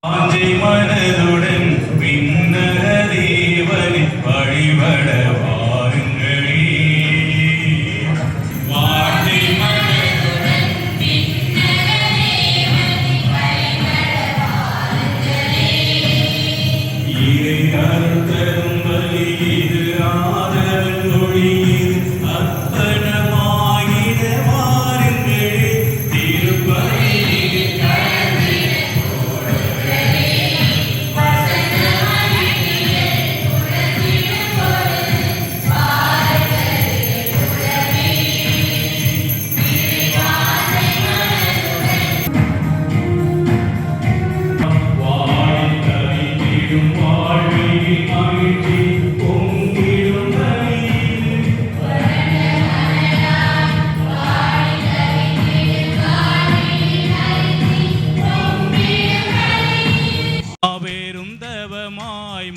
ஆஞ்சை மனதுடன் விண்ணக தேவனை வழிபட வாருங்களே. வாஞ்சை மனதுடன் விண்ணக தேவனை வழிபட வாருங்களே. இறை அருள் தரும் பலி இது, ஆதரவு மொழி இது, அர்ப்பணமாகிட வாருங்களே. திருப்பலி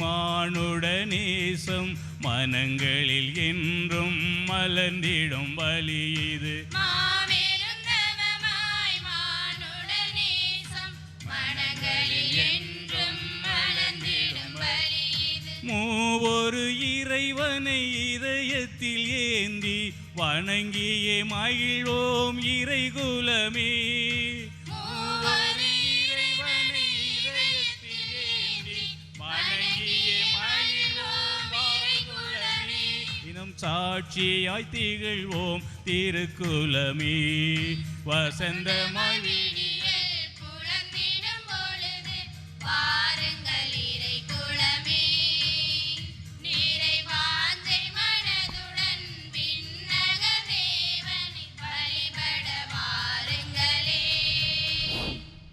மானுடநேசம் மனங்களில் என்றும் மலர்ந்திடும் பலி இது. மூவொரு இறைவனை இதயத்தில் ஏந்தி வணங்கியே மகிழ்வோம் இறைகுலமே. சாட்சியாய் திகழ்வோம் திருக்குலமே. வசந்தமாய்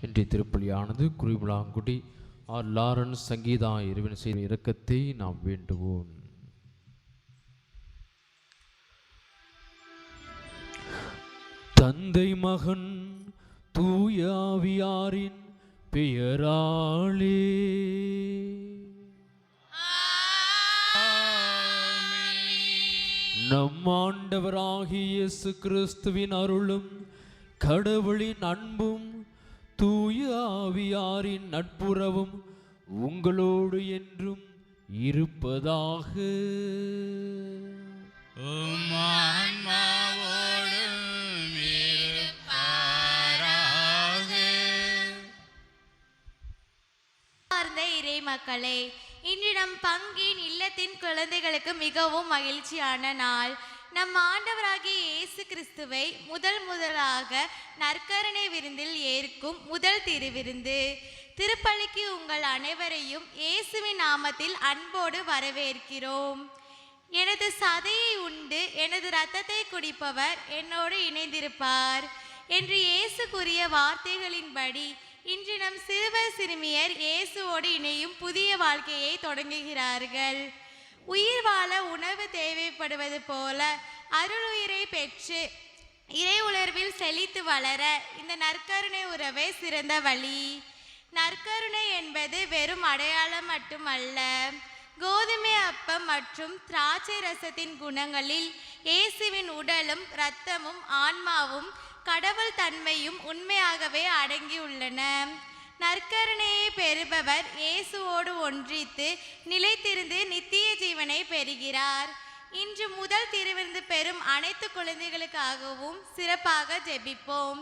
இன்றைய திருப்பலியானது குறிவிழாங்குடி ஆர் லாரன்ஸ் சங்கீதா இறைவன் செய்த இரக்கத்தை நாம் வேண்டுவோம். தந்தை மகன் தூயாவியாரின் பெயராலே நம் ஆண்டவராகிய இயேசு கிறிஸ்துவின் அருளும் கடவுளின் அன்பும் தூயாவியாரின் நட்புறவும் உங்களோடு என்றும் இருப்பதாக. இறை மக்களே, இன்று நம் பங்கின் இல்லத்தின் குழந்தைகளுக்கு மிகவும் மகிழ்ச்சியான நாள். நம் ஆண்டவராகிய இயேசு கிறிஸ்துவை முதலாக நற்கருணை விருந்தில் ஏற்கும் முதல் திருவிருந்து. திருப்பலிக்கு உங்கள் அனைவரையும் இயேசுவின் நாமத்தில் அன்போடு வரவேற்கிறோம். எனது சதையை உண்டு எனது இரத்தத்தை குடிப்பவர் என்னோடு இணைந்திருப்பார் என்று இயேசு கூறிய வார்த்தைகளின்படி இன்று நம் சிறுவர் சிறுமியர் இயேசுவோடு இணையும் புதிய வாழ்க்கையை தொடங்குகிறார்கள். உயிர் வாழ உணவு தேவைப்படுவது போல அருளுயிரை பெற்று இறை உணர்வில் செழித்து வளர இந்த நற்கருணை உறவே சிறந்த வழி. நற்கருணை என்பது வெறும் அடையாளம் மட்டுமல்ல, கோதுமை அப்பம் மற்றும் திராட்சை ரசத்தின் குணங்களில் இயேசுவின் உடலும் இரத்தமும் ஆன்மாவும் கடவுள் தன்மையும் உண்மையாகவே அடங்கியுள்ளன. நற்கருணையை பெறுபவர் இயேசுவோடு ஒன்றித்து நிலைத்திருந்து நித்திய ஜீவனை பெறுகிறார். இன்று முதல் திருவிருந்து பெறும் அனைத்து குழந்தைகளுக்காகவும் சிறப்பாக ஜெபிப்போம்.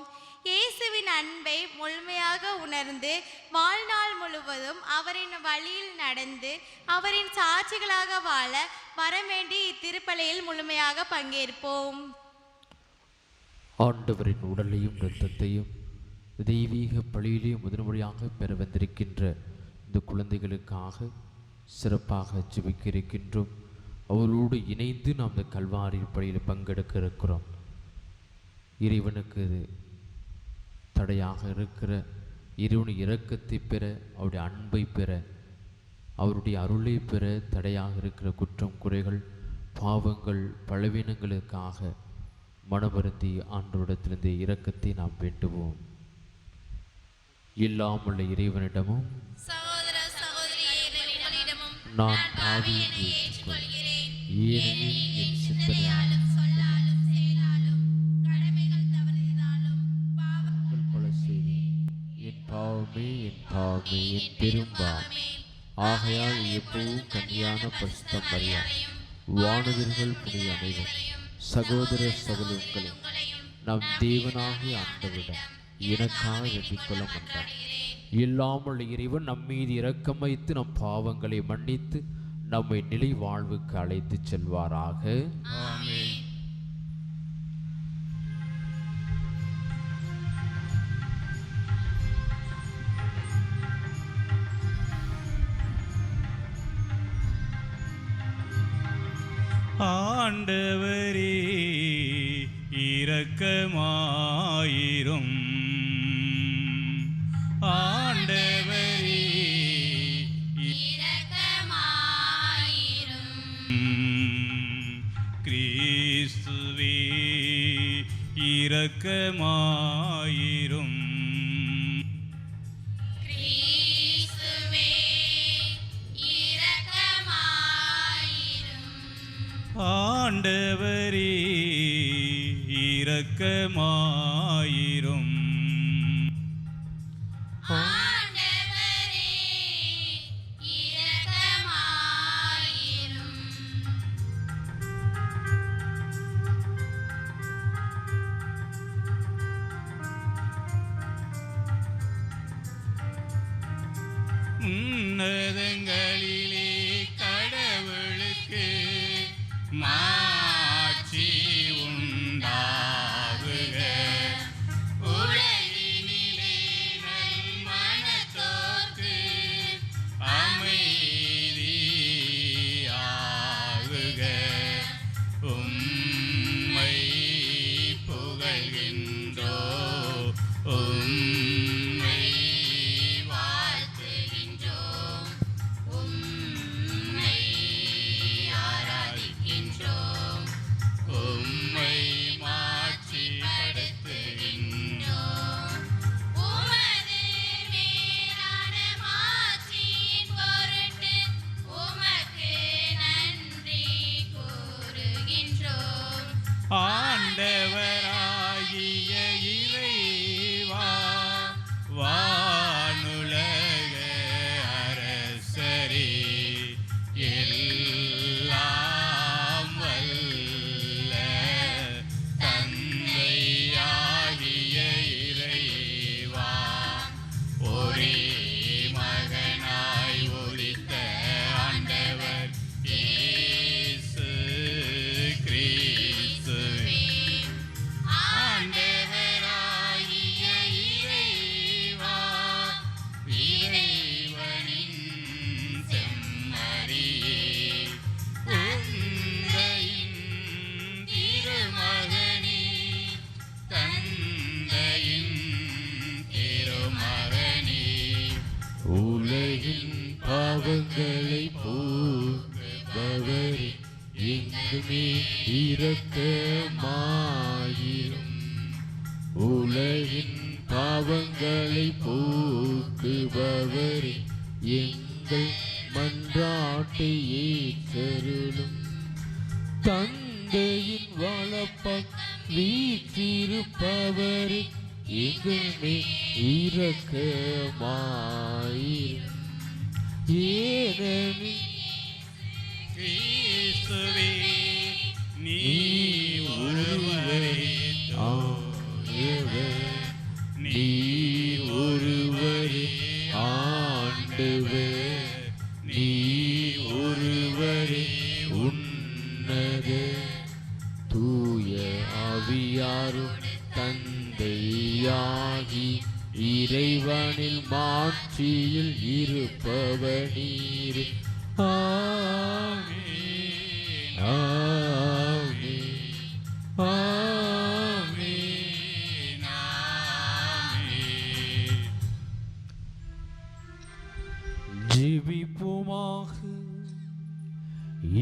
இயேசுவின் அன்பை முழுமையாக உணர்ந்து வாழ்நாள் முழுவதும் அவரின் வழியில் நடந்து அவரின் சாட்சிகளாக வாழ வரவேண்டி இத்திருப்பலியில் முழுமையாக பங்கேற்போம். ஆண்டவரின் உடலையும் இரத்தத்தையும் தெய்வீக பலியிலே முதன்முறையாக பெற வந்திருக்கின்ற இந்த குழந்தைகளுக்காக சிறப்பாக ஜெபிக்க இருக்கின்றோம். அவரோடு இணைந்து நாம் இந்த கல்வாரி பலியில் பங்கெடுக்க இருக்கிறோம். இறைவனுக்கு தடையாக இருக்கிற இறைவன் இரக்கத்தை பெற, அவருடைய அன்பை பெற, அவருடைய அருளை பெற தடையாக இருக்கிற குற்றம் குறைகள் பாவங்கள் பலவீனங்களுக்காக மனவருந்தி ஆண்டவரிடத்திலிருந்து இரக்கத்தை நாம் வேண்டுவோம். இல்லாமல் இறைவனிடமும் நான் பாவியை ஏற்றுக்கொள்கிறேன், ஏனெனில் என் சிந்தனையாலும் சொல்லாலும் செயலாலும் கடமைகள் தவறினாலும் பாவங்கள் பல செய்தேன். என் பாவமே என் பாவமே என் பெரும்பாவமே. ஆகையால் எப்பவும் கன்னியான பரிசுத்த மரியாதை, வானவர்கள் புனித அனைவர், சகோதர சகோதரர்களையும் நம் தேவனாகிய ஆண்டவரிடம் எனக்காக வேண்டிக்கொள்ள மாட்டார். இல்லாமல் இறைவன் நம்மீது இரக்கம் வைத்து நம் பாவங்களை மன்னித்து நம்மை நிலை வாழ்வுக்கு அழைத்து செல்வாராக. ஆமென். ஆண்டவரே இரக்கமாயிரும். ஆண்டவரே இரக்கமாயிரும். கிறிஸ்துவே இரக்கமாயிரும். கிறிஸ்துவே இரக்கமாயிரும். ஆண்டவரே இரக்கமாயிரும். ஆண்டவரே இரக்கமாயிரும். உன்னதங்களிலே கடவுளுக்கு மாட்சி உண்டாகுக. உலகினிலே நல்மனத்தோர்க்கு அமைதியாகுக. உம்மை புகழ்கின்றோ, உம்மை வாழ்த்துகின்றோம், உம்மை ஆராதிக்கின்றோம், உம்மை மாட்சிப்படுத்துகின்றோம். உமது மேலான மாட்சியின் பொருட்டு உமக்கு நன்றி கூறுகின்றோம். ஆண்டவராகிய இறைவா, வானுலக அரசரே, எல்லாம் வல்ல தந்தையாகிய இறைவா, ஒரே மகனாய் உதித்த ஆண்டவர் இயேசு கிறிஸ்துவே, ஆண்டவராகிய இறைவா, இறைவனின் செம்மறியே, தந்தையின் திருமகனே, தந்தையின் திருமகனே, உலகின் பாவங்களை போக்குபவரே, எங்குமே இரக்கமாயிரும். உலகின் பாவங்களை போக்குபவரே, எங்கள் மன்றாட்டை ஏற்றருளும். தந்தையின் வலப்பக்கம் வீற்றிருப்பவரே, எங்குமே இரக்கமாயிரும். ஏனெனில் கிறிஸ்துவே, நீ ஒருவரே ஆண்டவர், நீ ஒருவரே ஆண்டவர், நீ ஒருவரே உன்னத தூய ஆவியாரும் தந்தையாகி இறைவனில் மாட்சியில் இருப்பவர் நீரே. ஆமென், ஆமென், ஆமென். ஜெபிப்போமாக.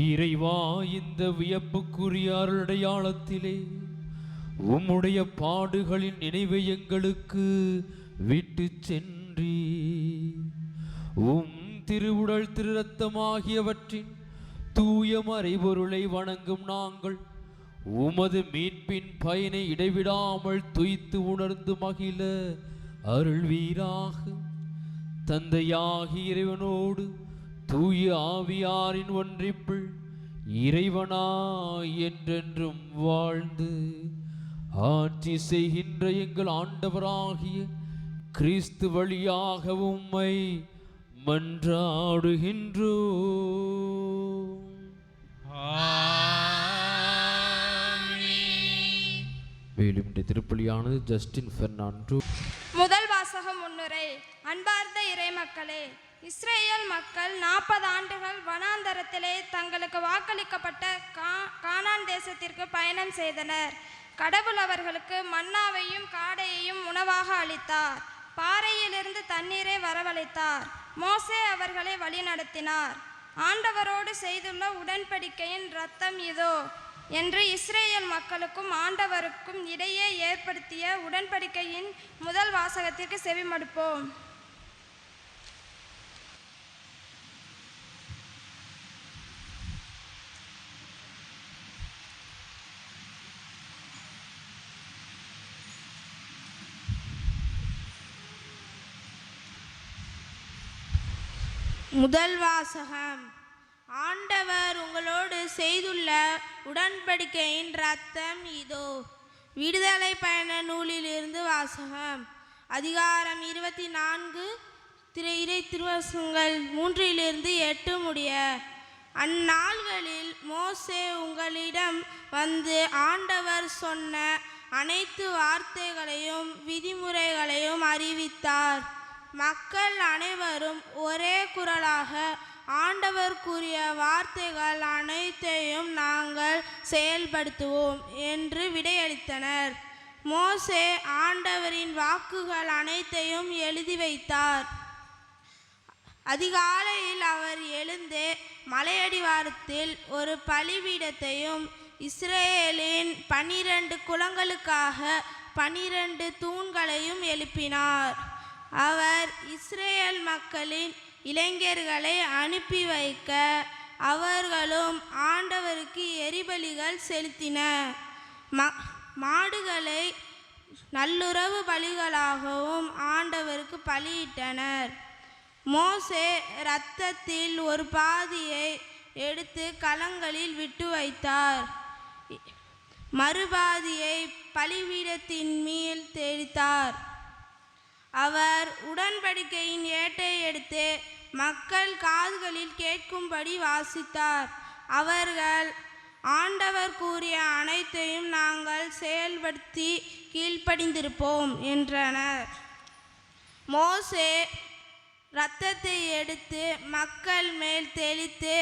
இறைவா, இந்த வியப்புக்குரிய அருளடையாளத்திலே உம்முடைய பாடுகளின் நினைவை எங்களுக்கு விட்டு சென்றி உம் திருவுடல் திருரத்தமாகியவற்றின் தூய மறைபொருளை வணங்கும் நாங்கள் உமது மீட்பின் பயனை இடைவிடாமல் துய்த்து உணர்ந்து மகிழ அருள்வீராக. தந்தையாகி இறைவனோடு தூய ஆவியாரின் ஒன்றிப்பில் இறைவனாய் என்றென்றும் வாழ்ந்து ஆட்சி செய்கின்ற எங்கள் ஆண்டவராகிய கிறிஸ்து வழியாக உம்மை மன்றாடுகின்றோம். மேலும் இந்த திருப்பலியானது ஜஸ்டின் பெர்னாண்டோ. முதல் வாசகம் முன்னுரை. அன்பார்ந்த இறைமக்களே, இஸ்ரேல் மக்கள் 40 ஆண்டுகள் வனாந்தரத்திலே தங்களுக்கு வாக்களிக்கப்பட்ட கானான் தேசத்திற்கு பயணம் செய்தனர். கடவுள் அவர்களுக்கு மன்னாவையும் காடையையும் உணவாக அளித்தார். பாறையிலிருந்து தண்ணீரை வரவழைத்தார். மோசே அவர்களை வழிநடத்தினார். ஆண்டவரோடு செய்துள்ள உடன்படிக்கையின் இரத்தம் இதோ என்று இஸ்ரேல் மக்களுக்கும் ஆண்டவருக்கும் இடையே ஏற்படுத்திய உடன்படிக்கையின் முதல் வாசகத்திற்கு செவிமடுப்போம். முதல் வாசகம். ஆண்டவர் உங்களோடு செய்துள்ள உடன்படிக்கையின் இரத்தம் இதோ. விடுதலை பயண நூலிலிருந்து வாசகம். அதிகாரம் 24 இறை திருவசனங்கள் 3-8 முடிய. அந்நாள்களில் மோசே உங்களிடம் வந்து ஆண்டவர் சொன்ன அனைத்து வார்த்தைகளையும் விதிமுறைகளையும் அறிவித்தார். மக்கள் அனைவரும் ஒரே குரலாக ஆண்டவர் கூறிய வார்த்தைகள் அனைத்தையும் நாங்கள் செயல்படுத்துவோம் என்று விடையளித்தனர். மோசே ஆண்டவரின் வாக்குகள் அனைத்தையும் எழுதி வைத்தார். அதிகாலையில் அவர் எழுந்து மலையடிவாரத்தில் ஒரு பலிபீடத்தையும் இஸ்ரேலின் 12 குலங்களுக்காக 12 தூண்களையும் எழுப்பினார். அவர் இஸ்ரேல் மக்களின் இளைஞர்களை அனுப்பி வைக்க அவர்களும் ஆண்டவருக்கு எரிபலிகள் செலுத்தினர். மாடுகளை நல்லுறவு பலிகளாகவும் ஆண்டவருக்கு பலியிட்டனர். மோசே இரத்தத்தில் ஒரு பாதியை எடுத்து கலங்களில் விட்டு வைத்தார். மறுபாதியை பலிபீடத்தின் மேல் தெளித்தார். அவர் உடன்படிக்கையின் ஏட்டை எடுத்து மக்கள் காதுகளில் கேட்கும்படி வாசித்தார். அவர்கள் ஆண்டவர் கூறிய அனைத்தையும் நாங்கள் செயல்படுத்தி கீழ்ப்படிந்திருப்போம் என்றனர். மோசே இரத்தத்தை எடுத்து மக்கள் மேல் தெளித்து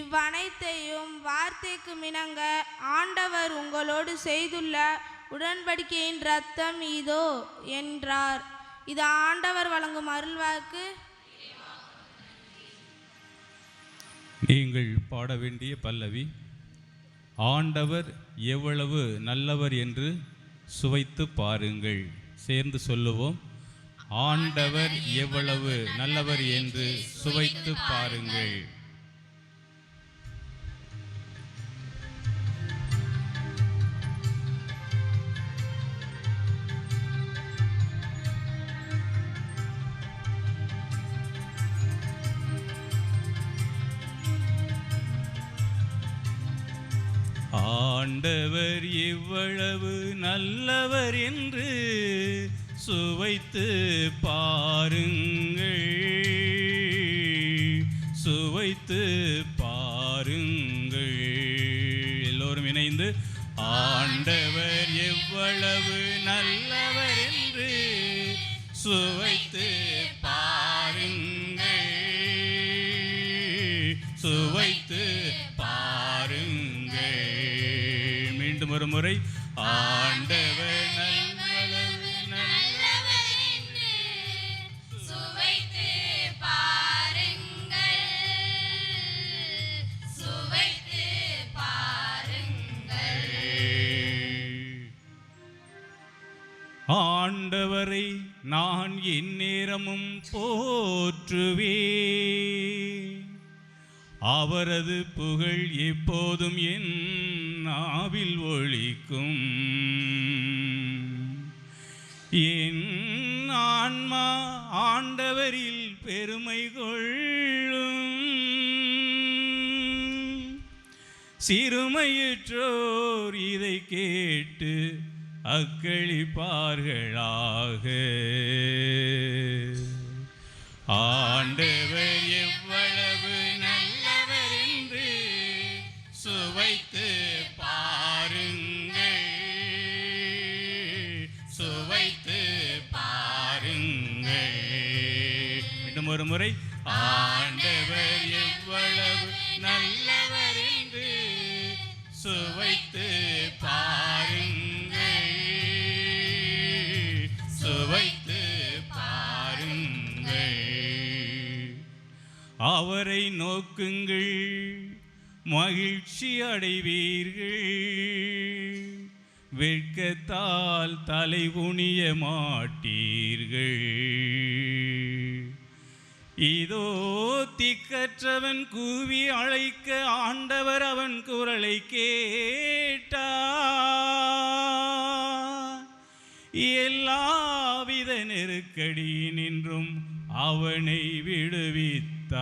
இவ்வனைத்தையும் வார்த்தைக்கு மிணங்க ஆண்டவர் உங்களோடு செய்துள்ள உடன்படிக்கையின் இரத்தம் இதோ என்றார். இது ஆண்டவர் வழங்கும் அருள்வாக்கு. நீங்கள் பாட வேண்டிய பல்லவி. ஆண்டவர் எவ்வளவு நல்லவர் என்று சுவைத்து பாருங்கள். சேர்ந்து சொல்லுவோம். ஆண்டவர் எவ்வளவு நல்லவர் என்று சுவைத்து பாருங்கள். ஆண்டவர் எவ்வளவு நல்லவர் என்று சுவைத்து பாருங்கள். சுவைத்து பாருங்கள். எல்லோரும் இணைந்து ஆண்டவர் எவ்வளவு நல்லவர் என்று சுவைத்து பாருங்கள். சுவைத்து பாருங்கள். மீண்டும் ஒரு முறை. ஆண்டவர் நல்லவர் நல்லவர் என்று சுவைத்து பாருங்கள். சுவைத்து பாருங்கள். ஆண்டவரை நான் எந்நேரமும் போற்றுவேன். அவரது புகழ் எப்போதும் என் நாவில் ஒலிக்கும். என் ஆன்மா ஆண்டவரில் பெருமை கொள்ளும். சிறுமையுற்றோர் இதை கேட்டு அக்களிப்பார்களாக. ஆண்டவர் எவ்வளவு நல்லவர் என்று சுவைத்து பாருங்கள், சுவைத்து பாருங்கள். மீண்டும் ஒரு முறை, ஆண்டவர் எவ்வளவு நல்லவர் என்று சுவைத்து பாருங்கள், சுவைத்து பாருங்கள். அவரை நோக்குங்கள், மகிழ்ச்சி அடைவீர்கள். வெட்கத்தால் தலை குனிய மாட்டீர்கள். இதோ திக்கற்றவன் கூவி அழைக்க ஆண்டவர் அவன் குரலை கேட்டார். எல்லாவித நெருக்கடியினின்றும் அவனை விடுவித்தார்.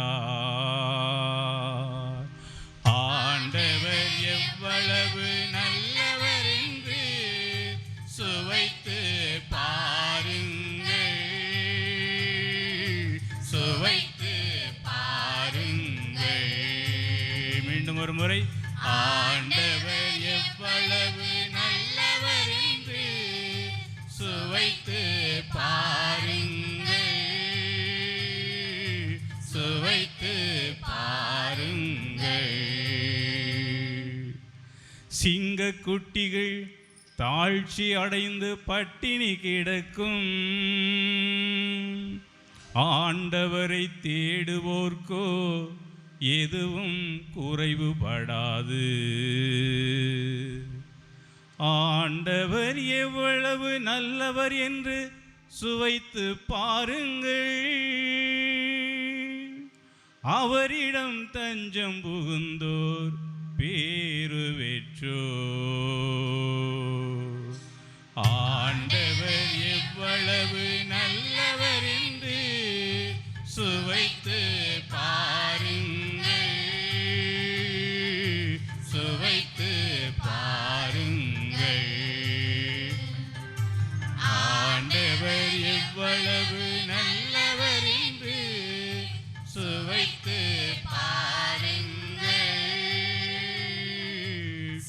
ஆண்டவர் எவ்வளவு நல்லவர் என்று சுவைத்து பாருங்கள், சுவைத்து பாருங்கள். மீண்டும் ஒரு முறை, ஆண்டவர் எவ்வளவு நல்லவர் என்று சுவைத்து பாருங்கள், சுவைத்து பாருங்கள். சிங்கக்குட்டிகள் தாழ்ச்சி அடைந்து பட்டினி கிடக்கும். ஆண்டவரை தேடுவோர்க்கோ எதுவும் குறைவுபடாது. ஆண்டவர் எவ்வளவு நல்லவர் என்று சுவைத்து பாருங்கள். அவரிடம் தஞ்சம் புகுந்தோர் பேறு பெற்றோர். ஆண்டவர் எவ்வளவு நல்லவர் என்று சுவைத்து பாருங்கள், சுவைத்து பாருங்கள். ஆண்டவர் எவ்வளவு நல்லவர் என்று சுவைத்து பாருங்கள்,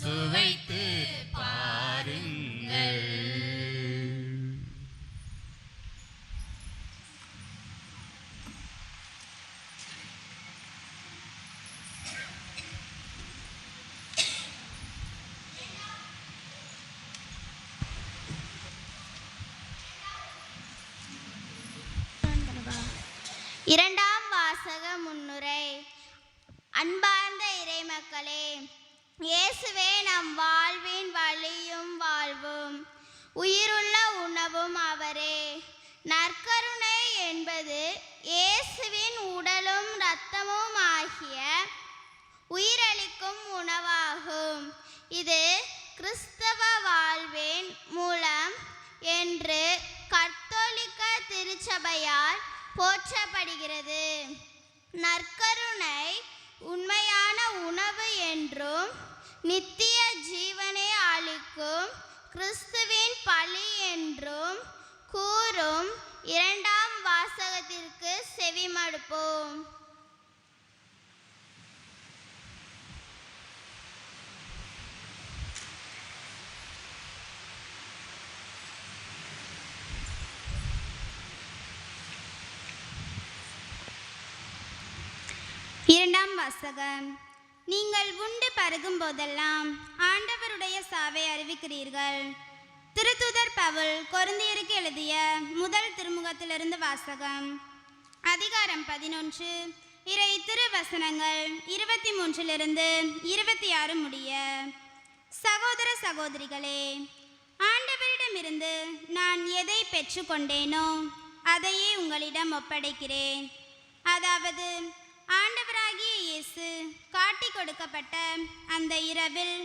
சுவைத்து பாருங்கள். இரண்டாம் வாசக முன்னுரை. அன்பார்ந்த இறைமக்களே, இயேசுவே நம் வாழ்வின் வழியும் வாழ்வும், உயிருள்ள உணவும் அவரே. நற்கருணை என்பது இயேசுவின் உடலும் இரத்தமும் ஆகிய உயிரளிக்கும் உணவாகும். இது கிறிஸ்தவ வாழ்வின் மூலம் என்று கத்தோலிக்க திருச்சபையால் போற்றப்படுகிறது. நற்கருணை உண்மையான உணவு என்றும் நித்திய ஜீவனை அளிக்கும் கிறிஸ்துவின் பலி என்றும் கூறும் இரண்டாம் வாசகத்திற்கு செவிமடுப்போம். இரண்டாம் வாசகம். நீங்கள் உண்டு பருகும் போதெல்லாம் ஆண்டவருடைய சாவை அறிவிக்கிறீர்கள். திருத்தூதர் பவுல் கொரிந்தியருக்கு எழுதிய முதல் திருமுகத்திலிருந்து வாசகம். அதிகாரம் 11, இறை திருவசனங்கள் 23 26 முடிய. சகோதர சகோதரிகளே, ஆண்டவரிடமிருந்து நான் எதை பெற்றுக்கொண்டேனோ அதையே உங்களிடம் ஒப்படைக்கிறேன். அதாவது, ஆண்டவராகிய இயேசு காட்டி கொடுக்கப்பட்ட அந்த இரவில்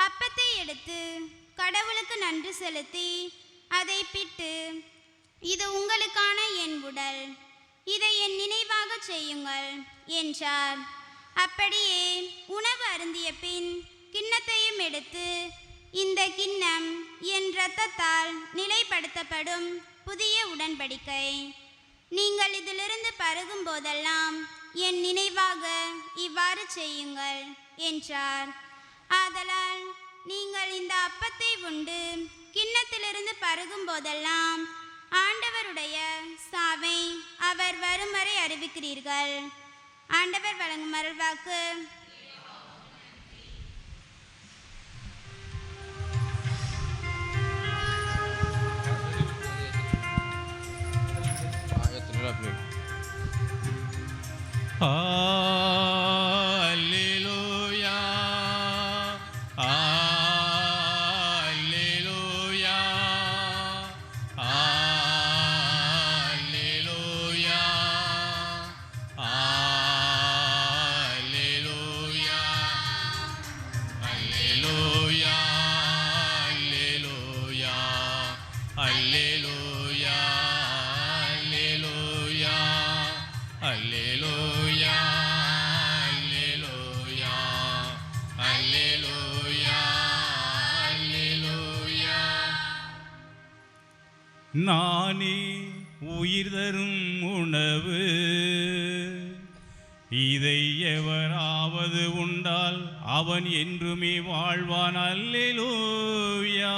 அப்பத்தை எடுத்து கடவுளுக்கு நன்றி செலுத்தி அதை பிட்டு, இது உங்களுக்கான என் உடல், இதை என் நினைவாக செய்யுங்கள் என்றார். அப்படியே உணவு அருந்திய பின் கிண்ணத்தையும் எடுத்து, இந்த கிண்ணம் என் இரத்தத்தால் நிலைப்படுத்தப்படும் புதிய உடன்படிக்கை. நீங்கள் இதிலிருந்து பருகும் போதெல்லாம் என் நினைவாக இவ்வாறு செய்யுங்கள் என்றார். ஆதலால் நீங்கள் இந்த அப்பத்தை உண்டு கிண்ணத்திலிருந்து பருகும் போதெல்லாம் ஆண்டவருடைய சாவை அவர் வரும் வரை அறிவிக்கிறீர்கள். ஆண்டவர் வழங்கும் அருள்வாக்கு. Alleluia, Alleluia, Alleluia, Alleluia, Alleluia, Alleluia, Alleluia, Alleluia, Alleluia, Alleluia, Alleluia, Alleluia. நானே உயிர் தரும் உணவு, இதை எவராவது உண்டால் அவன் என்றுமே வாழ்வான். அல்லேலூயா,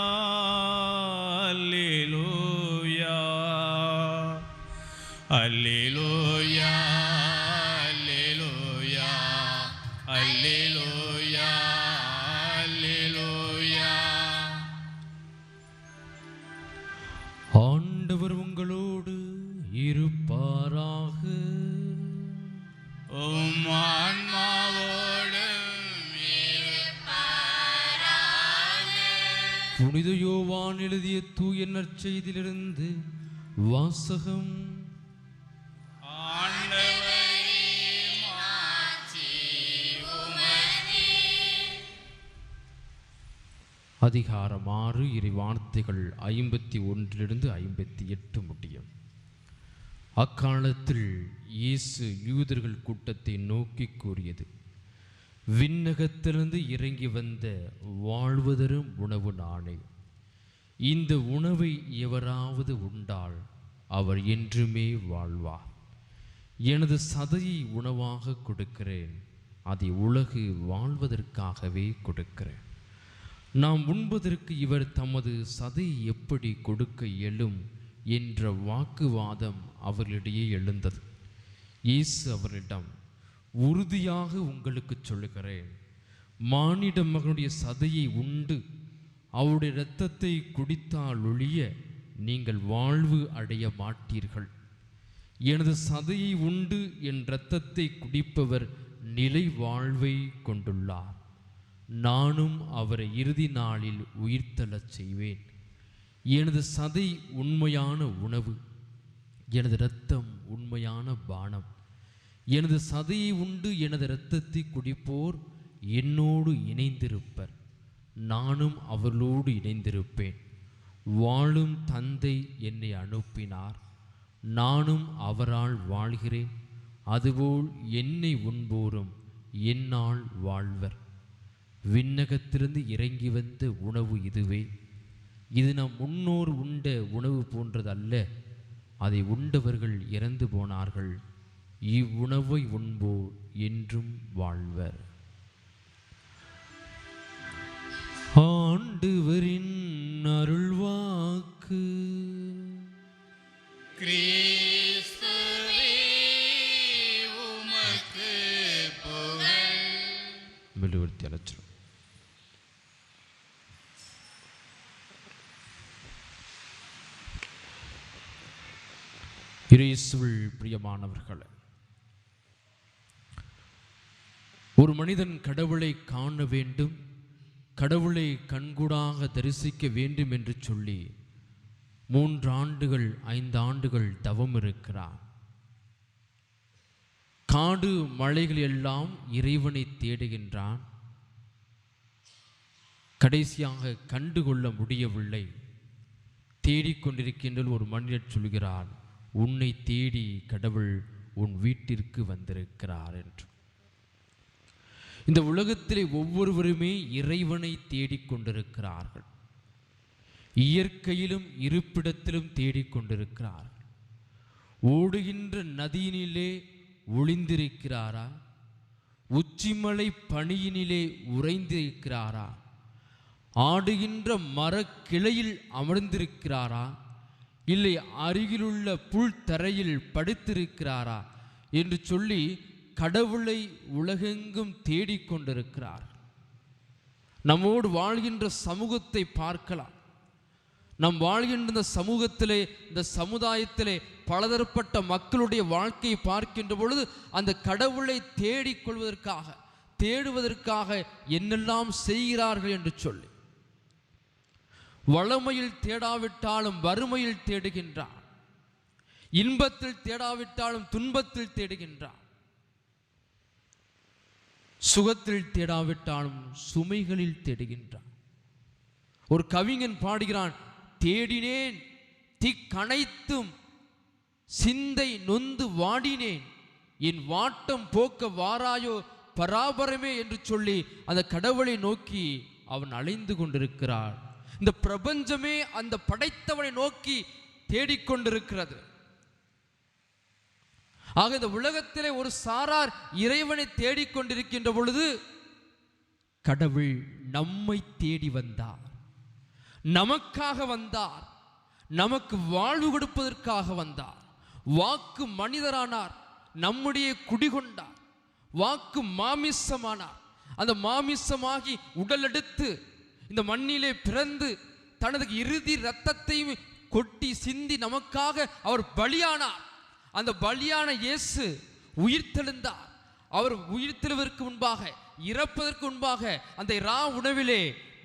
அல்லேலூயா, அல்லேலூயா, அல்லேலூயா, அல்லேலூயா, அல்லேலூயா. ஆண்டவர் உங்களோடு இருப்பாராக. உம் ஆன்மாவோடும் இருப்பாராக. புனித யோவான் எழுதிய தூய நற்செய்தியிலிருந்து வாசகம். ஆண்டவரே, மாட்சி உமக்கே. அதிகாரம் 6 இறை வார்த்தைகள் 51 58 முடியும். அக்காலத்தில் இயேசு யூதர்கள் கூட்டத்தை நோக்கி கூறியது, விண்ணகத்திலிருந்து இறங்கி வந்த வாழ்வதரும் உணவு நானே. இந்த உணவை எவராவது உண்டால் அவர் என்றுமே வாழ்வார். எனது சதையை உணவாக கொடுக்கிறேன், அதை உலகு வாழ்வதற்காகவே கொடுக்கிறேன். நாம் உண்பதற்கு இவர் தமது சதையை எப்படி கொடுக்க இயலும் என்ற வாக்குவாதம் அவர்களிடையே எழுந்தது. இயேசு அவரிடம், உறுதியாக உங்களுக்கு சொல்லுகிறேன், மானிட மகனுடைய சதையை உண்டு அவருடைய இரத்தத்தை குடித்தால் ஒழிய நீங்கள் வாழ்வு அடைய மாட்டீர்கள். எனது சதையை உண்டு என் இரத்தத்தை குடிப்பவர் நிலை வாழ்வை கொண்டுள்ளார். நானும் அவரை இறுதி நாளில் உயிர்த்தெழச் செய்வேன். எனது சதை உண்மையான உணவு, எனது இரத்தம் உண்மையான பானம். எனது சதையை உண்டு எனது இரத்தத்தை குடிப்போர் என்னோடு இணைந்திருப்பர், நானும் அவர்களோடு இணைந்திருப்பேன். வாழும் தந்தை என்னை அனுப்பினார், நானும் அவரால் வாழ்கிறேன். அதுபோல் என்னை உண்போரும் என்னால் வாழ்வர். விண்ணகத்திலிருந்து இறங்கி வந்த உணவு இதுவே. இது நம் முன்னோர் உண்ட உணவு போன்றதல்ல, அதை உண்டவர்கள் இறந்து போனார்கள். இவ்வுணவை உண்போர் என்றும் வாழ்வர். ஆண்டவரின் அருள்வாக்கு. கிறிஸ்துவே, உமக்கு புகழ். மெழுகுவர்த்தி அழைச்சிடும். இயேசுவில் பிரியமானவர்களே, ஒரு மனிதன் கடவுளை காண வேண்டும், கடவுளை கண்கூடாக தரிசிக்க வேண்டும் என்று சொல்லி 3 ஆண்டுகள் 5 ஆண்டுகள் தவம் இருக்கிறார். காடு மலைகள் எல்லாம் இறைவனை தேடுகின்றான். கடைசியாக கண்டுகொள்ள முடியவில்லை. தேடிக்கொண்டிருக்கின்ற ஒரு மனிதர் சொல்கிறார், உன்னை தேடி கடவுள் உன் வீட்டிற்கு வந்திருக்கிறார் என்று. இந்த உலகத்திலே ஒவ்வொருவருமே இறைவனை தேடிக்கொண்டிருக்கிறார்கள். இயற்கையிலும் இருப்பிடத்திலும் தேடிக்கொண்டிருக்கிறார்கள். ஓடுகின்ற நதியினிலே ஒளிந்திருக்கிறாரா? உச்சிமலை பனியினிலே உறைந்திருக்கிறாரா? ஆடுகின்ற மரக்கிளையில் அமர்ந்திருக்கிறாரா? இல்லை அருகிலுள்ள புல் தரையில் படுத்திருக்கிறாரா என்று சொல்லி கடவுளை உலகெங்கும் தேடிக்கொண்டிருக்கிறார். நம்மோடு வாழ்கின்ற சமூகத்தை பார்க்கலாம். நம் வாழ்கின்ற இந்த சமூகத்திலே, இந்த சமுதாயத்திலே பலதரப்பட்ட மக்களுடைய வாழ்க்கையை பார்க்கின்ற பொழுது அந்த கடவுளை தேடுவதற்காக என்னெல்லாம் செய்கிறார்கள் என்று சொல்லி, வளமையில் தேடாவிட்டாலும் வறுமையில் தேடுகின்றார், இன்பத்தில் தேடாவிட்டாலும் துன்பத்தில் தேடுகின்றார், சுகத்தில் தேடாவிட்டாலும் சுமைகளில் தேடுகின்றார். ஒரு கவிஞன் பாடுகிறான், தேடினேன் திக்கணைத்தும் சிந்தை நொந்து வாடினேன், என் வாட்டம் போக்க வாராயோ பராபரமே என்று சொல்லி அந்த கடவுளை நோக்கி அவன் அலைந்து கொண்டிருக்கிறார். இந்த பிரபஞ்சமே அந்த படைத்தவனை நோக்கி தேடிக்கொண்டிருக்கிறது. ஆக இந்த உலகத்திலே ஒரு சாரார் இறைவனை தேடிக்கொண்டிருக்கின்ற பொழுது கடவுள் நம்மை தேடி வந்தார், நமக்காக வந்தார், நமக்கு வாழ்வு கொடுப்பதற்காக வந்தார். வாக்கு மனிதரானார், நம்முடைய குடிகொண்டார். வாக்கு மாமிசமானார், அந்த மாமிசமாகி உடல் எடுத்து இந்த மண்ணிலே பிறந்து தனது இறுதி இரத்தத்தையும் கொட்டி சிந்தி நமக்காக அவர் பலியானார். அந்த பலியான இயேசு உயிர்த்தெழுந்தார். அவர் உயிர்த்தெழுவதற்கு முன்பாக, இறப்பதற்கு முன்பாக அந்த இரா உணவிலே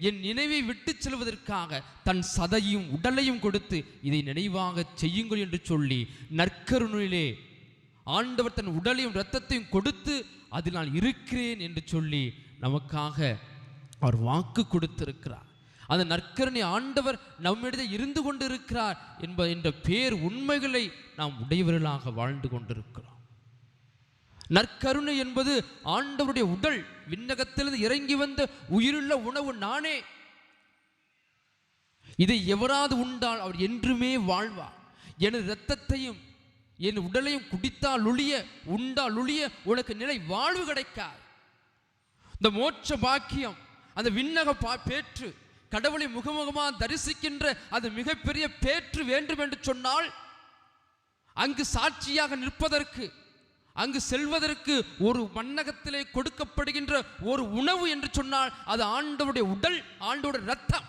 என் நினைவை விட்டு செல்வதற்காக தன் சதையும் உடலையும் கொடுத்து இதை நினைவாக செய்யுங்கள் என்று சொல்லி நற்கருணையிலே ஆண்டவர் தன் உடலையும் இரத்தத்தையும் கொடுத்து அதில் நான் இருக்கிறேன் என்று சொல்லி நமக்காக அவர் வாக்கு கொடுத்திருக்கிறார். அந்த நற்கருணை ஆண்டவர் நம்மிடையே இருந்து கொண்டிருக்கிறார் என்ற பேர் உண்மைகளை நாம் உடையவர்களாக வாழ்ந்து கொண்டிருக்கிறோம். நற்கருணை என்பது ஆண்டவருடைய உடல், விண்ணகத்திலிருந்து இறங்கி வந்த உயிருள்ள உணவு நானே. இதை எவராது உண்டால் அவர் என்றுமே வாழ்வார். எனது இரத்தத்தையும் என் உடலையும் குடித்தால் ஒழிய உண்டால் ஒழிய உனக்கு நிலை வாழ்வு கிடைக்காது. இந்த மோட்ச பாக்கியம், அந்த விண்ணக பேற்று, கடவுளை முகமுகமாக தரிசிக்கின்ற அது மிகப்பெரிய பேற்று வேண்டும் என்று சொன்னால் அங்கு சாட்சியாக நிற்பதற்கு, அங்கு செல்வதற்கு ஒரு மண்ணகத்திலே கொடுக்கப்படுகின்ற ஒரு உணவு என்று சொன்னால் அது ஆண்டவருடைய உடல், ஆண்டவருடைய இரத்தம்.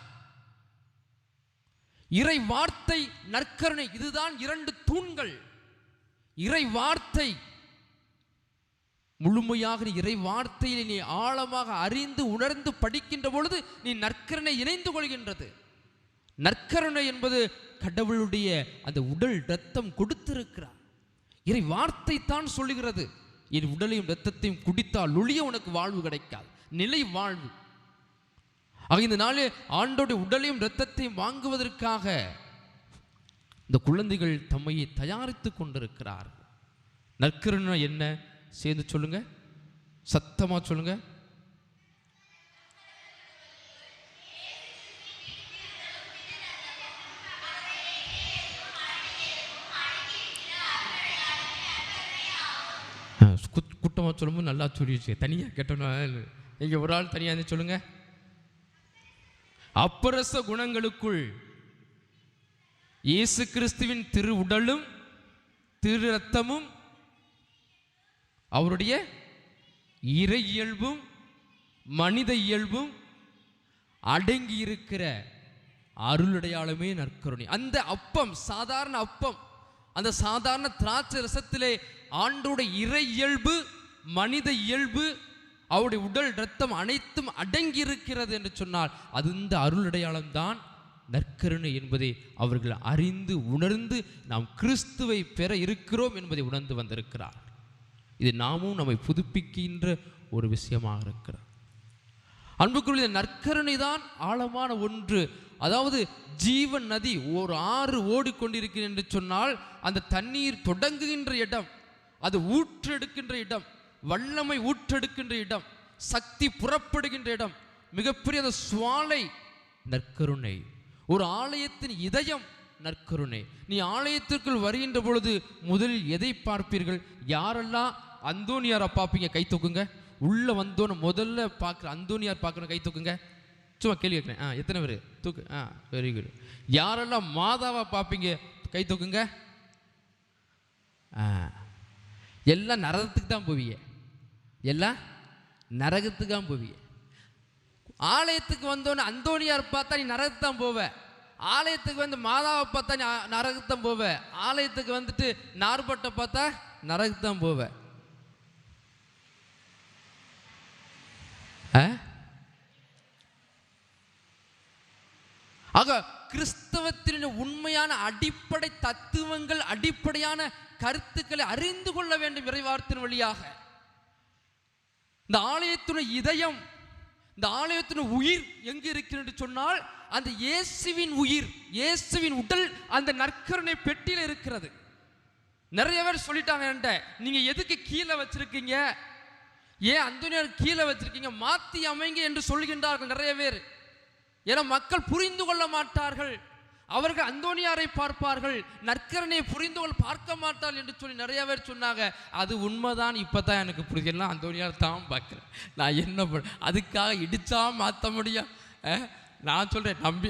இறை வார்த்தை, நற்கருணை, இதுதான் இரண்டு தூண்கள். இறை வார்த்தை முழுமையாக இறை வார்த்தையை நீ ஆழமாக அறிந்து உணர்ந்து படிக்கின்ற பொழுது நீ நற்கருணை இணைந்து கொள்கின்றது. நற்கருணை என்பது கடவுளுடைய அந்த உடல் இரத்தம் கொடுத்திருக்கிறார். இறை வார்த்தை தான் சொல்லுகிறது, என் உடலையும் இரத்தத்தையும் குடித்தால் ஒழிய உனக்கு வாழ்வு கிடைக்காது, நிலை வாழ்வு. ஆக இந்த நாளே ஆண்டோடைய உடலையும் இரத்தத்தையும் வாங்குவதற்காக இந்த குழந்தைகள் தம்மையை தயாரித்து கொண்டிருக்கிறார்கள். நற்கருணை என்ன? சேர்ந்து சொல்லுங்க, சத்தமா சொல்லுங்க. கூட்டமாக சொல்லும்போது நல்லா சொல்லிடுச்சு. தனியாக கேட்டோன்னா நீங்கள் ஒரு ஆள் தனியாக சொல்லுங்க. அப்பரச குணங்களுக்குள் இயேசு கிறிஸ்துவின் திரு உடலும் திரு இரத்தமும் அவருடைய இறை இயல்பும் மனித இயல்பும் அடங்கி இருக்கிற அருளடையாளமே நற்கருணை. அந்த அப்பம் சாதாரண அப்பம், அந்த சாதாரண திராட்சை ரசத்திலே ஆண்டோடைய இறை இயல்பு, மனித இயல்பு, அவருடைய உடல் இரத்தம் அனைத்தும் அடங்கி இருக்கிறது என்று சொன்னால் அது இந்த அருளடையாளம் தான் நற்கருணை என்பதை அவர்கள் அறிந்து உணர்ந்து நாம் கிறிஸ்துவை பெற இருக்கிறோம் என்பதை உணர்ந்து வந்திருக்கிறார். இது நாமும் நம்மை புதுப்பிக்கின்ற ஒரு விஷயமாக இருக்கிறார். அன்புக்குரிய நற்கருணை தான் ஆழமான ஒன்று. அதாவது ஜீவன் நதி ஒரு ஆறு ஓடிக்கொண்டிருக்கிறது என்று சொன்னால் அந்த தண்ணீர் தொடங்குகின்ற இடம், அது ஊற்றெடுக்கின்ற இடம், வல்லமை ஊற்றெடுக்கின்ற இடம், சக்தி புறப்படுகின்ற இடம், மிகப்பெரிய அந்த சுவாலை நற்கருணை. ஒரு ஆலயத்தின் இதயம் நற்கருணை. நீ ஆலயத்திற்குள் வருகின்ற பொழுது முதலில் எதை பார்ப்பீர்கள்? யாரெல்லாம் அந்தோனியாரை பார்ப்பீங்க? கை தூக்குங்க. உள்ள வந்தோன்னு முதல்ல பார்க்குற அந்தோனியார் பார்க்கணும், கை தூக்குங்க. சும்மா கேள்வி கேட்குறேன். எத்தனை பேர் தூக்கு? Very good. யாரெல்லாம் மாதாவை பார்ப்பீங்க? கை தூக்குங்க. எல்லாம் நரகத்துக்கு தான் போவீங்க, எல்லாம் நரகத்துக்கு தான் போவீங்க. ஆலயத்துக்கு வந்தோன்னு அந்தோனியார் பார்த்தா நீ நரகத்துக்கு தான் போவ. ஆலயத்துக்கு வந்து மாதாவை பார்த்தா நீ நரகத்துக்கு தான் போவ. ஆலயத்துக்கு வந்துட்டு நார்பட்டை பார்த்தா நரகத்துக்கு தான் போவ. ஆக கிறிஸ்தவத்தின் உண்மையான அடிப்படை தத்துவங்கள், அடிப்படையான கருத்துக்களை அறிந்து கொள்ள வேண்டும் இறைவார்த்தையின் வழியாக. இந்த ஆலயத்தின் இதயம், இந்த ஆலயத்தின் உயிர் எங்கு இருக்கிறது சொன்னால் அந்த இயேசுவின் உயிர், இயேசுவின் உடல் அந்த நற்கருணை பெட்டியில் இருக்கிறது. நிறைய பேர் சொல்லிட்டாங்க என்கிட்ட, நீங்க எதுக்கு கீழே வச்சிருக்கீங்க, ஏன் அந்தோனியார் கீழே வச்சிருக்கீங்க, மாத்தி அமைங்க என்று சொல்கின்றார்கள் நிறைய பேர். ஏன்னா மக்கள் புரிந்து கொள்ள மாட்டார்கள், அவர்கள் அந்தோனியாரை பார்ப்பார்கள், நற்கருணையை புரிந்து கொள்ள பார்க்க மாட்டார்கள் என்று சொல்லி நிறைய பேர் சொன்னாங்க. அது உண்மைதான். இப்பதான் எனக்கு புரியுதுலாம், அந்தோனியார் தான் பார்க்கிறேன். நான் என்ன பண்ண, அதுக்காக இடிச்சா மாற்ற முடியும்? நான் சொல்றேன், நம்பி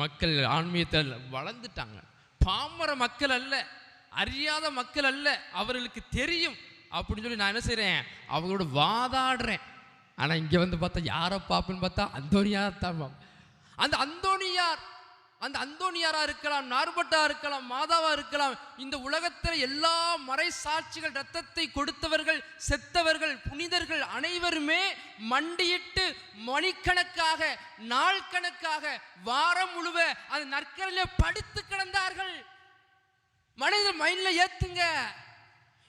மக்கள் ஆன்மீகத்தில் வளர்ந்துட்டாங்க. பாமர மக்கள் அல்ல, அறியாத மக்கள் அல்ல, அவர்களுக்கு தெரியும் அப்படின்னு சொல்லி நான் என்ன செய்கிறேன், அவங்களோட வாதாடுறேன். ஆனால் இங்கே வந்து பார்த்தா யாரை பார்ப்பேன்னு பார்த்தா அந்தோனியார் தான். அந்த அந்தோனியாரா இருக்கலாம், நார்பட்டா இருக்கலாம், மாதாவா இருக்கலாம். இந்த உலகத்தில் எல்லா மறை சாட்சிகள், இரத்தத்தை கொடுத்தவர்கள், செத்தவர்கள், புனிதர்கள் அனைவருமே மண்டியிட்டு மணிக்கணக்காக, நாள் கணக்காக, வாரம் முழுவ அந்த நற்கரையிலே படுத்து கிடந்தார்கள். மனிதர் மைண்ட்ல ஏத்துங்க,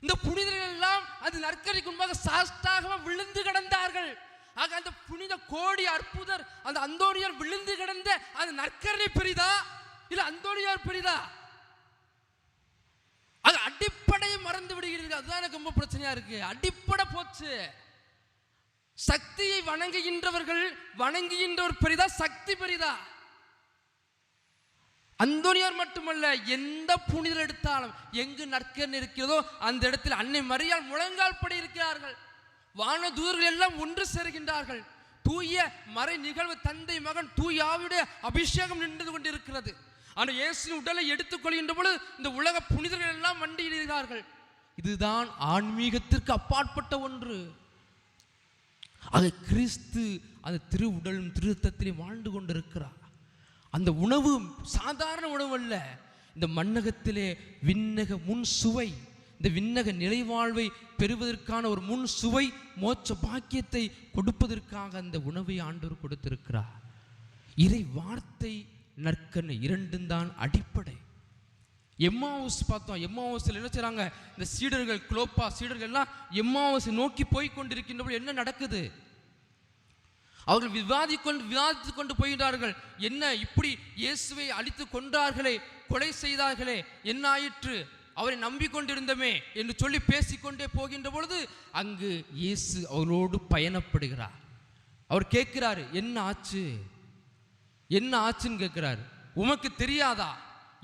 இந்த புனிதர்கள் எல்லாம் அது நற்கரைக்கு முன்பாக சாஷ்டாகமாக விழுந்து கிடந்தார்கள். ஆக அந்த புனித கோடி அற்புதர் அந்த அந்தோனியார் விழுந்து கிடந்த அந்த நற்கருணை பெரிதா இல்ல அந்தோனியார் பெரிதா? அது அடிப்படையை மறந்து விடுகிறீர்கள். அதுதான் எனக்கு ரொம்ப பிரச்சனையா இருக்கு. அடிப்படை போச்சு. சக்தியை வணங்குகின்றவர்கள் வணங்குகின்றவர் பெரிதா, சக்தி பெரிதா? அந்தோனியார் மட்டுமல்ல, எந்த புனிதர் எடுத்தாலும் எங்கு நற்கருணை இருக்கிறதோ அந்த இடத்தில் அன்னை மரியாள் முழங்கால் படி இருக்கிறார்கள். வான தூதர்கள் எல்லாம் ஒன்று சேருகின்றார்கள். தூய மறை நிகழ்வு, தந்தை மகன் தூய ஆவியுடைய அபிஷேகம் நின்று கொண்டிருக்கிறது. ஆனால் இயேசுவின் உடலை எடுத்துக்கொள்கின்ற பொழுது இந்த உலக புனிதர்கள் எல்லாம் மண்டியிடுகிறார்கள். இதுதான் ஆன்மீகத்திற்கு அப்பாற்பட்ட ஒன்று. அது கிறிஸ்து அந்த திரு உடலும் திருத்தத்திலே வாழ்ந்து கொண்டிருக்கிறார். அந்த உணவு சாதாரண உணவு அல்ல. இந்த மண்ணகத்திலே விண்ணக முன் சுவை, இந்த விண்ணக நிலைவாழ்வை பெறுவதற்கான ஒரு முன் சுவை, மோட்ச பாக்கியத்தை கொடுப்பதற்காக அந்த உணவை ஆண்டவர் கொடுத்திருக்கிறார். இறை வார்த்தை, நற்கருணை இரண்டும் தான் அடிப்படை. எம்மாவுஸ் பார்த்தோம். எம்மாவுஸ்ல என்ன செய்றாங்க? இந்த சீடர்கள், குலோப்பா சீடர்கள் எல்லாம் எம்மாவுஸ் நோக்கி போய் கொண்டிருக்கின்றபோது என்ன நடக்குது? அவர்கள் விவாதித்து கொண்டு போகிறார்கள். என்ன இப்படி இயேசுவை அழித்து கொன்றார்களே, கொலை செய்தார்களே, என்ன ஆயிற்று, அவரை நம்பிக்கொண்டிருந்தமே என்று சொல்லி பேசிக்கொண்டே போகின்ற பொழுது அங்கு இயேசு அவரோடு பயணப்படுகிறார். அவர் கேட்கிறாரு, என்ன ஆச்சு, என்ன ஆச்சுன்னு கேட்கிறாரு. உமக்கு தெரியாதா,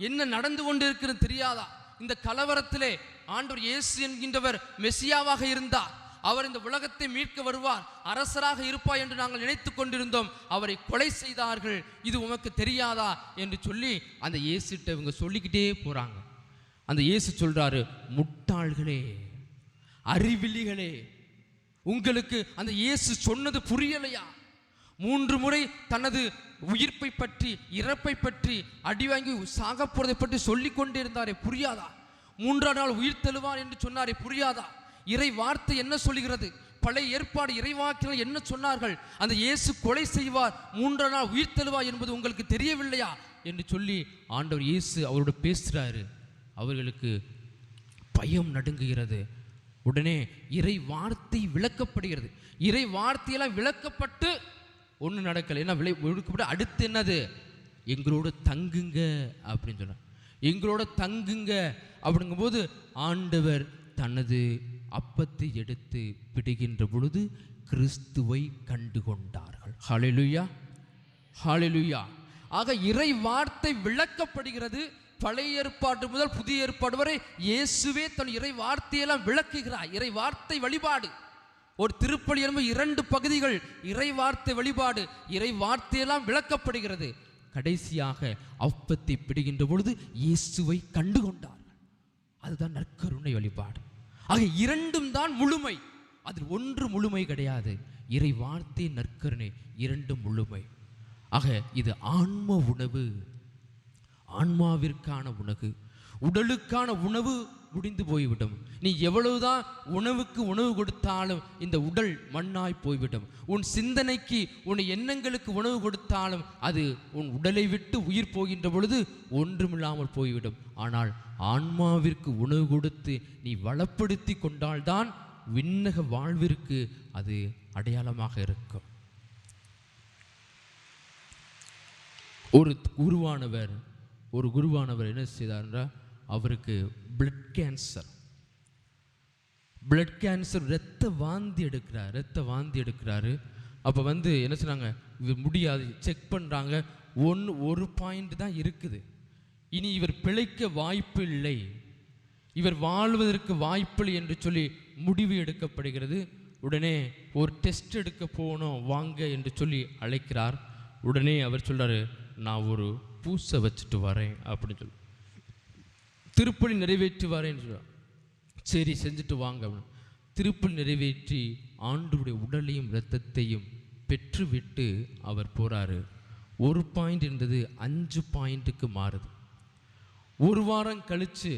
என்ன நடந்து கொண்டு இருக்கிறது தெரியாதா? இந்த கலவரத்திலே ஆண்டவர் இயேசு என்கின்றவர் மெசியாவாக இருந்தார். அவர் இந்த உலகத்தை மீட்க வருவார், அரசராக இருப்பார் என்று நாங்கள் நினைத்து கொண்டிருந்தோம். அவரை கொலை செய்தார்கள், இது உமக்கு தெரியாதா என்று சொல்லி அந்த இயேசுகிட்ட இவங்க சொல்லிக்கிட்டே போறாங்க. அந்த இயேசு சொல்றாரு, முட்டாள்களே, அறிவிலிகளே, உங்களுக்கு அந்த இயேசு சொன்னது புரியலையா? 3 முறை தனது உயிர்ப்பை பற்றி, இறப்பை பற்றி, அடி வாங்கி சாக போறதை பற்றி சொல்லிக் கொண்டே இருந்தாரே, புரியாதா? 3ஆம் நாள் உயிர் தெழுவார் என்று சொன்னாரே, புரியாதா? இறை வார்த்தை என்ன சொல்லுகிறது? பழைய ஏற்பாடு இறைவாக்கினர் என்ன சொன்னார்கள்? அந்த இயேசு கொலை செய்வார், 3ஆம் நாள் உயிர் தெழுவார் என்பது உங்களுக்கு தெரியவில்லையா என்று சொல்லி ஆண்டவர் இயேசு அவரோடு பேசுறாரு. அவர்களுக்கு பயம் நடுங்குகிறது. உடனே இறை வார்த்தை விளக்கப்படுகிறது. இறை வார்த்தையெல்லாம் விளக்கப்பட்டு ஒன்று நடக்கலை. என்ன விளக்கப்பட்டு அடுத்து என்னது? எங்களோட தங்குங்க அப்படின்னு சொன்னார். எங்களோட தங்குங்க அப்படிங்கும்போது ஆண்டவர் தனது அப்பத்தை எடுத்து பிடுகின்ற பொழுது கிறிஸ்துவை கண்டு கொண்டார்கள். ஹல்லேலூயா, ஹல்லேலூயா. ஆக இறை வார்த்தை விளக்கப்படுகிறது. பழைய ஏற்பாடு முதல் புதிய ஏற்பாடு வரை இயேசுவே தன் இறை வார்த்தையெல்லாம் விளக்குகிறார். இறை வார்த்தை வழிபாடு ஒரு திருப்பலி என்பது 2 பகுதிகள். இறை வார்த்தை வழிபாடு, இறை வார்த்தையெல்லாம் விளக்கப்படுகிறது. கடைசியாக அப்பத்தை பிடுகின்ற பொழுது இயேசுவை கண்டு கொண்டார்கள். அதுதான் நற்கருணை வழிபாடு. ஆக 2ம் தான் முழுமை. அதில் ஒன்று முழுமை கிடையாது. இறை வார்த்தை, நற்கருணை 2ம் முழுமை. ஆக இது ஆன்ம உணவு, ஆன்மாவிற்கான உணவு. உடலுக்கான உணவு முடிந்து போய்விடும். நீ எவ்வளவுதான் உணவுக்கு உணவு கொடுத்தாலும் இந்த உடல் மண்ணாய் போய்விடும். உன் சிந்தனைக்கு, உன் எண்ணங்களுக்கு உணவு கொடுத்தாலும் அது உன் உடலை விட்டு உயிர் போகின்ற பொழுது ஒன்றுமில்லாமல் போய்விடும். ஆனால் ஆன்மாவிற்கு உணவு கொடுத்து நீ வளப்படுத்தி கொண்டால்தான் விண்ணக வாழ்விற்கு அது அடையாளமாக இருக்கும். ஒரு குருவானவர் என்ன செய்தார் என்றால், அவருக்கு பிளட் கேன்சர் இரத்த வாந்தி எடுக்கிறாரு. அப்போ என்ன சொன்னாங்க, இவர் முடியாது, செக் பண்ணுறாங்க, ஒரு பாயிண்ட் தான் இருக்குது, இனி இவர் பிழைக்க வாய்ப்பு இல்லை, இவர் வாழ்வதற்கு வாய்ப்பில்லை என்று சொல்லி முடிவு எடுக்கப்படுகிறது. உடனே ஒரு டெஸ்ட் எடுக்க போகணும் வாங்க என்று சொல்லி அழைக்கிறார். உடனே அவர் சொல்றாரு, நான் ஒரு பூசை வச்சுட்டு வரேன் அப்படின்னு சொல்லி திருப்பலி நிறைவேற்றி வரேன்னு சொல்றார். சரி செஞ்சுட்டு வாங்க. திருப்பலி நிறைவேற்றி ஆண்டவருடைய உடலையும் இரத்தத்தையும் பெற்றுவிட்டு அவர் போறாரு. 1 பாயிண்ட் இருந்தது 5 பாயிண்ட்டுக்கு மாறுது. 1 வாரம் கழிச்சு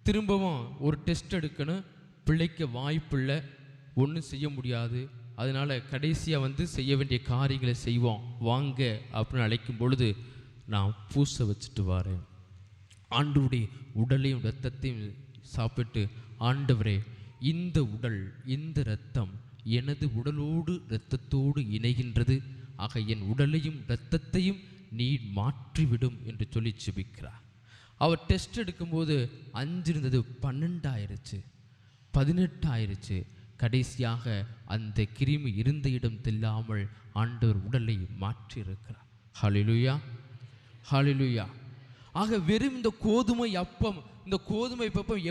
திரும்பவும் ஒரு டெஸ்ட் எடுக்கணும், பிழைக்க வாய்ப்பில்லை, ஒன்றும் செய்ய முடியாது, அதனால் கடைசியாக செய்ய வேண்டிய காரியங்களை செய்வோம் வாங்க அப்படின்னு அழைக்கும் பொழுது, நான் பூசை வச்சுட்டு வரேன், ஆண்டவருடைய உடலையும் இரத்தத்தையும் சாப்பிட்டு, ஆண்டவரே இந்த உடல் இந்த இரத்தம் எனது உடலோடு இரத்தத்தோடு இணைகின்றது, ஆக என் உடலையும் இரத்தத்தையும் நீ மாற்றிவிடும் என்று சொல்லி ஜெபிக்கிறார். அவர் டெஸ்ட் எடுக்கும்போது 5 இருந்தது 12 ஆயிடுச்சு, 18 ஆயிடுச்சு. கடைசியாக அந்த கிருமி இருந்த இடம் தெல்லாமல் ஆண்டவர் உடலை மாற்றி இருக்கிறார். ஹல்லேலூயா, ஹல்லேலூயா. ஆக வெறும் இந்த கோதுமை அப்பம்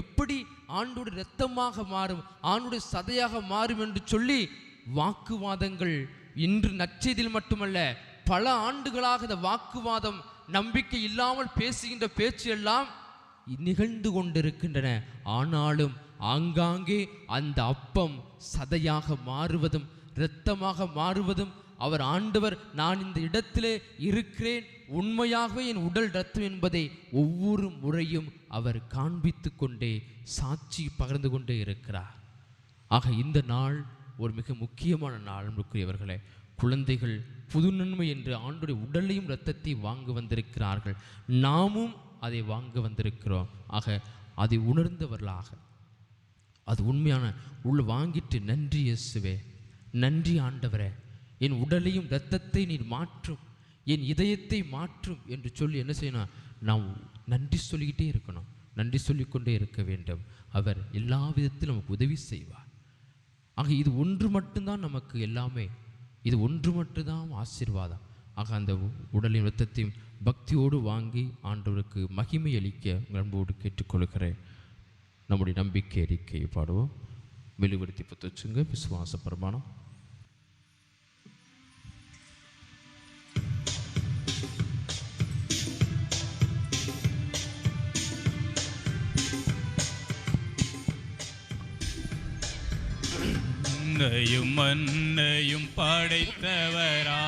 எப்படி ஆண்டோட இரத்தமாக மாறும், ஆண்டோட சதையாக மாறும் என்று சொல்லி வாக்குவாதங்கள் இன்று நற்செய்தியில் மட்டுமல்ல, பல ஆண்டுகளாக இந்த வாக்குவாதம், நம்பிக்கை இல்லாமல் பேசுகின்ற பேச்சு எல்லாம் நிகழ்ந்து கொண்டிருக்கின்றன. ஆனாலும் ஆங்காங்கே அந்த அப்பம் சதையாக மாறுவதும் இரத்தமாக மாறுவதும், அவர் ஆண்டவர் நான் இந்த இடத்திலே இருக்கிறேன், உண்மையாகவே என் உடல் இரத்தம் என்பதை ஒவ்வொரு முறையும் அவர் காண்பித்து கொண்டே சாட்சி பகிர்ந்து கொண்டே இருக்கிறார். ஆக இந்த நாள் ஒரு மிக முக்கியமான நாள். முக்கியவர்களே, குழந்தைகள் புது நன்மை என்று ஆண்டுடைய உடலையும் இரத்தத்தையும் வாங்க வந்திருக்கிறார்கள். நாமும் அதை வாங்க வந்திருக்கிறோம். ஆக அதை உணர்ந்தவர்களாக, அது உண்மையான வாங்கிட்டு, நன்றி இயேசுவே, நன்றி ஆண்டவரே, என் உடலையும் இரத்தத்தை நீர் மாற்றும், என் இதயத்தை மாற்றும் என்று சொல்லி என்ன செய்யணும், நாம் நன்றி சொல்லிக்கிட்டே இருக்கணும், நன்றி சொல்லிக்கொண்டே இருக்க வேண்டும். அவர் எல்லா விதத்திலும் நமக்கு உதவி செய்வார். ஆக இது ஒன்று மட்டும்தான் நமக்கு எல்லாமே, இது ஒன்று மட்டும்தான் ஆசீர்வாதம். ஆக அந்த உடலின் இரத்தத்தையும் பக்தியோடு வாங்கி ஆண்டவருக்கு மகிமை அளிக்க அன்போடு கேட்டுக்கொள்கிறேன். நம்முடைய நம்பிக்கை அறிக்கையை பாடுவோம். வெளிப்படுத்தி பத்துச்சுங்க விசுவாச பிரமாணம். மண்ணையும் படைத்தவரா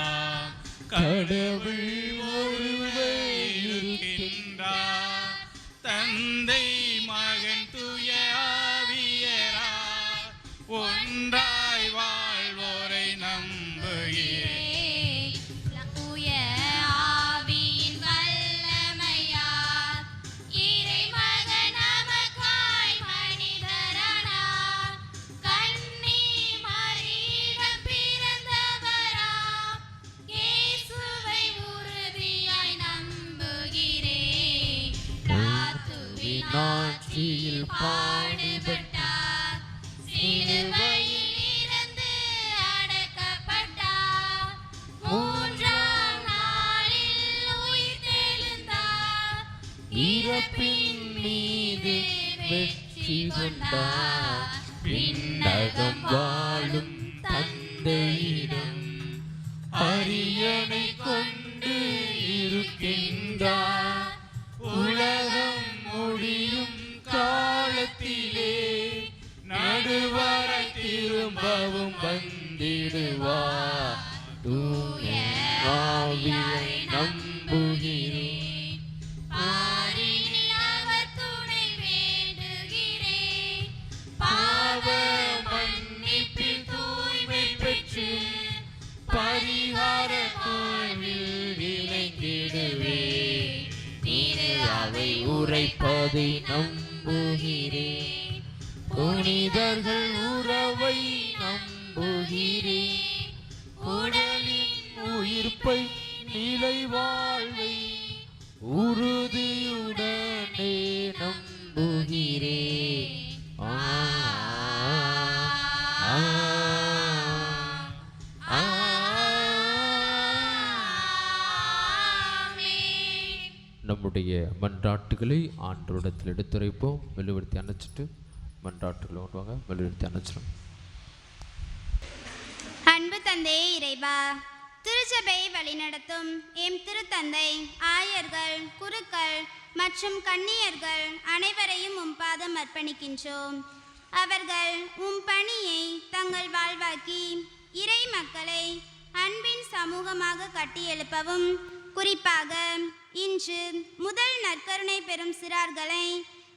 கடவுள் ஒருவர் இருக்கின்றார், தந்தை மகன் தூய ஆவியரா ஒன்றாய் வாழ்வோரை நம்புகிறேன். இயேசுவை உறுதியாய் உலகம் வாழும் தந்தையிடம் அரியணை கொண்டு இருக்கின்றார். உலகம் முடியும் காலத்திலே நடுவர திரும்பவும் வந்திடுவார். தூய ஆவியை நம்புகிறேன். பாரினில் அவர் துணை வேண்டுகிறேன். பாவ மன்னிப்பில் தூய்மை பெற்று பரிகார வாழ்வில் விளைந்திடுவேன். திரு அவை உரைப்பதை நம்புகிறேன். புனிதர்கள் உறவை நம்புகிறேன். உடலின் உயிர்ப்பை நிலை வாழ்வை உறுதியுடனே நம்புகிறேன். ஆ, ஆ, ஆ, ஆமென். நம்முடைய மன்றாட்டுகளை ஆண்டவரிடத்தில் எடுத்துரைப்போம். மெழுகுவர்த்தி அணைச்சிட்டு மன்றாட்டுகளை கொண்டுவாங்க. மெழுகுவர்த்தி அணைச்சிடும். அன்பு தந்தையே இறைவா, திருச்சபையை வழிநடத்தும் எம் திருத்தந்தை, ஆயர்கள், குருக்கள் மற்றும் கன்னியர்கள் அனைவரையும் உம் பாதம் அர்ப்பணிக்கின்றோம். அவர்கள் உம் பணியை தங்கள் வாழ்வாக்கி இறை மக்களை அன்பின் சமூகமாக கட்டியெழுப்பவும், குறிப்பாக இன்று முதல் நற்கருணை பெறும் சிறார்களை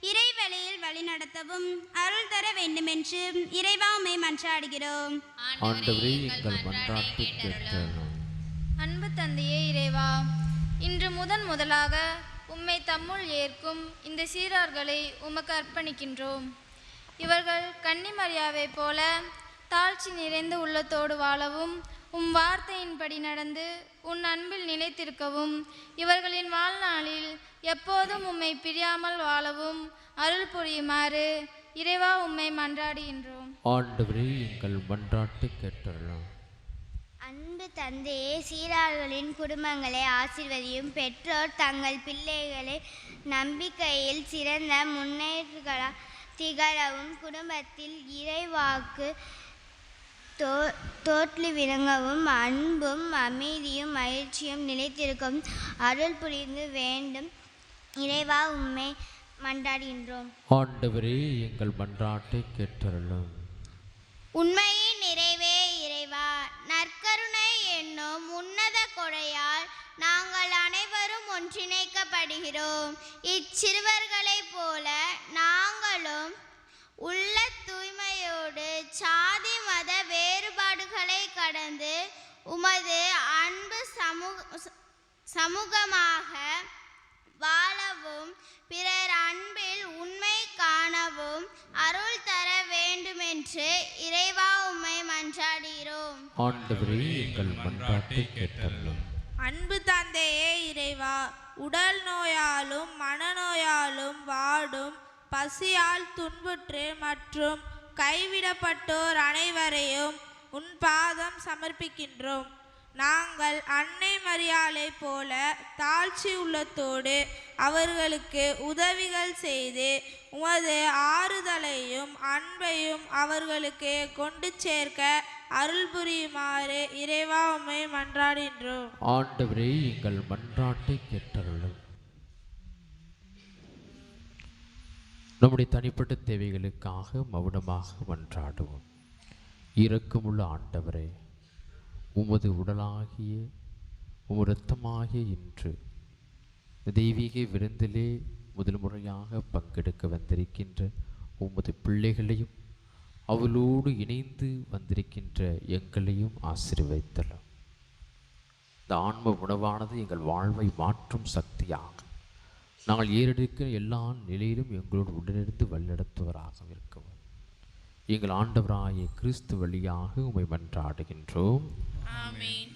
இறைவழியில் வழிநடத்தவும் அருள் தர வேண்டுமென்று இறைவா உம்மை மன்றாடுகிறோம். ஆண்டவரே எங்கள் மன்றாட்டை கேட்டருளும். அன்பு தந்தையே இறைவா, இன்று முதலாக உம்மை தம்முள் ஏற்கும் இந்த சீரார்களை உமக்கு அர்ப்பணிக்கின்றோம். இவர்கள் கன்னிமரியாவைப் போல தாழ்ச்சி நிறைந்த உள்ளத்தோடு வாழவும், உம் வார்த்தையின்படி நடந்து உன் அன்பில் நிலைத்திருக்கவும், இவர்களின் வாழ்நாளில் எப்போதும் உம்மை பிரியாமல் வாழவும் அருள் புரியுமாறு இறைவா உம்மை மன்றாடுகின்றோம். ஆண்டவரே எங்கள் மன்றாட்டை கேட்டருளும். அன்பு தந்தையே, சீரார்களின் குடும்பங்களை ஆசீர்வதியும். பெற்றோர் தங்கள் பிள்ளைகளை நம்பிக்கையில் சிறந்த முன்னேற்றங்களாக திகழவும், குடும்பத்தில் இறைவாக்கு தோற்று விளங்கவும், அன்பும் அமைதியும் மகிழ்ச்சியும் நிலைத்திருக்கவும் அருள் புரிந்து வேண்டும் இறைவா உம்மை மன்றாடுகின்றோம். ஆண்டவரே எங்கள் மன்றாட்டை கேட்டருளும். உண்மையின் நிறைவே இறைவா, நற்கருணை என்னும் உன்னத கொடையால் நாங்கள் அனைவரும் ஒன்றிணைக்கப்படுகிறோம். இச்சிறுவர்களைப் போல நாங்களும் உள்ள தூய்மையோடு சாதி மத வேறுபாடுகளை கடந்து உமது அன்பு சமூகமாக வாழவும், பிறர் அன்பில் உண்மை காணவும் அருள் தர வேண்டுமென்று இறைவா உம்மை மன்றாடுகிறோம். ஆண்டவரே எங்கள் மன்றாட்டை கேட்டருளும். அன்பு தந்தையே இறைவா, உடல் நோயாலும் மனநோயாலும் வாடும், பசியால் துன்புற்று மற்றும் கைவிடப்பட்டோர் அனைவரையும் உன் பாதம் சமர்ப்பிக்கின்றோம். நாங்கள் அன்னை மரியாளை போல தாழ்ச்சி உள்ளத்தோடு அவர்களுக்கு உதவிகள் செய்து உமது ஆறுதலையும் அன்பையும் அவர்களுக்கு கொண்டு சேர்க்க அருள் புரியுமாறு இறைவா உம்மை மன்றாடுகின்றோம். ஆண்டவரே எங்கள் மன்றாட்டை கேட்டருளும். நம்முடைய தனிப்பட்ட தேவைகளுக்காக மௌனமாக மன்றாடுவோம். இரக்கமுள்ள ஆண்டவரே, உமது உடலாகிய உமது இரத்தமாகிய இன்று தெய்வீக விருந்திலே முதல் முறையாக பங்கெடுக்க வந்திருக்கின்ற உமது பிள்ளைகளையும் அவளோடு இணைந்து வந்திருக்கின்ற எங்களையும் ஆசீர்வதித்தலும். இந்த ஆன்ம உணவானது எங்கள் வாழ்வை மாற்றும் சக்தியாக நாங்கள் ஏறெடுக்கிற எல்லா நிலையிலும் எங்களோடு உடனிருந்து வழிநடத்துவராக இருக்கவும் எங்கள் ஆண்டவராகிய கிறிஸ்து வழியாக உம்மை மன்றாடுகின்றோம். ஆமென்.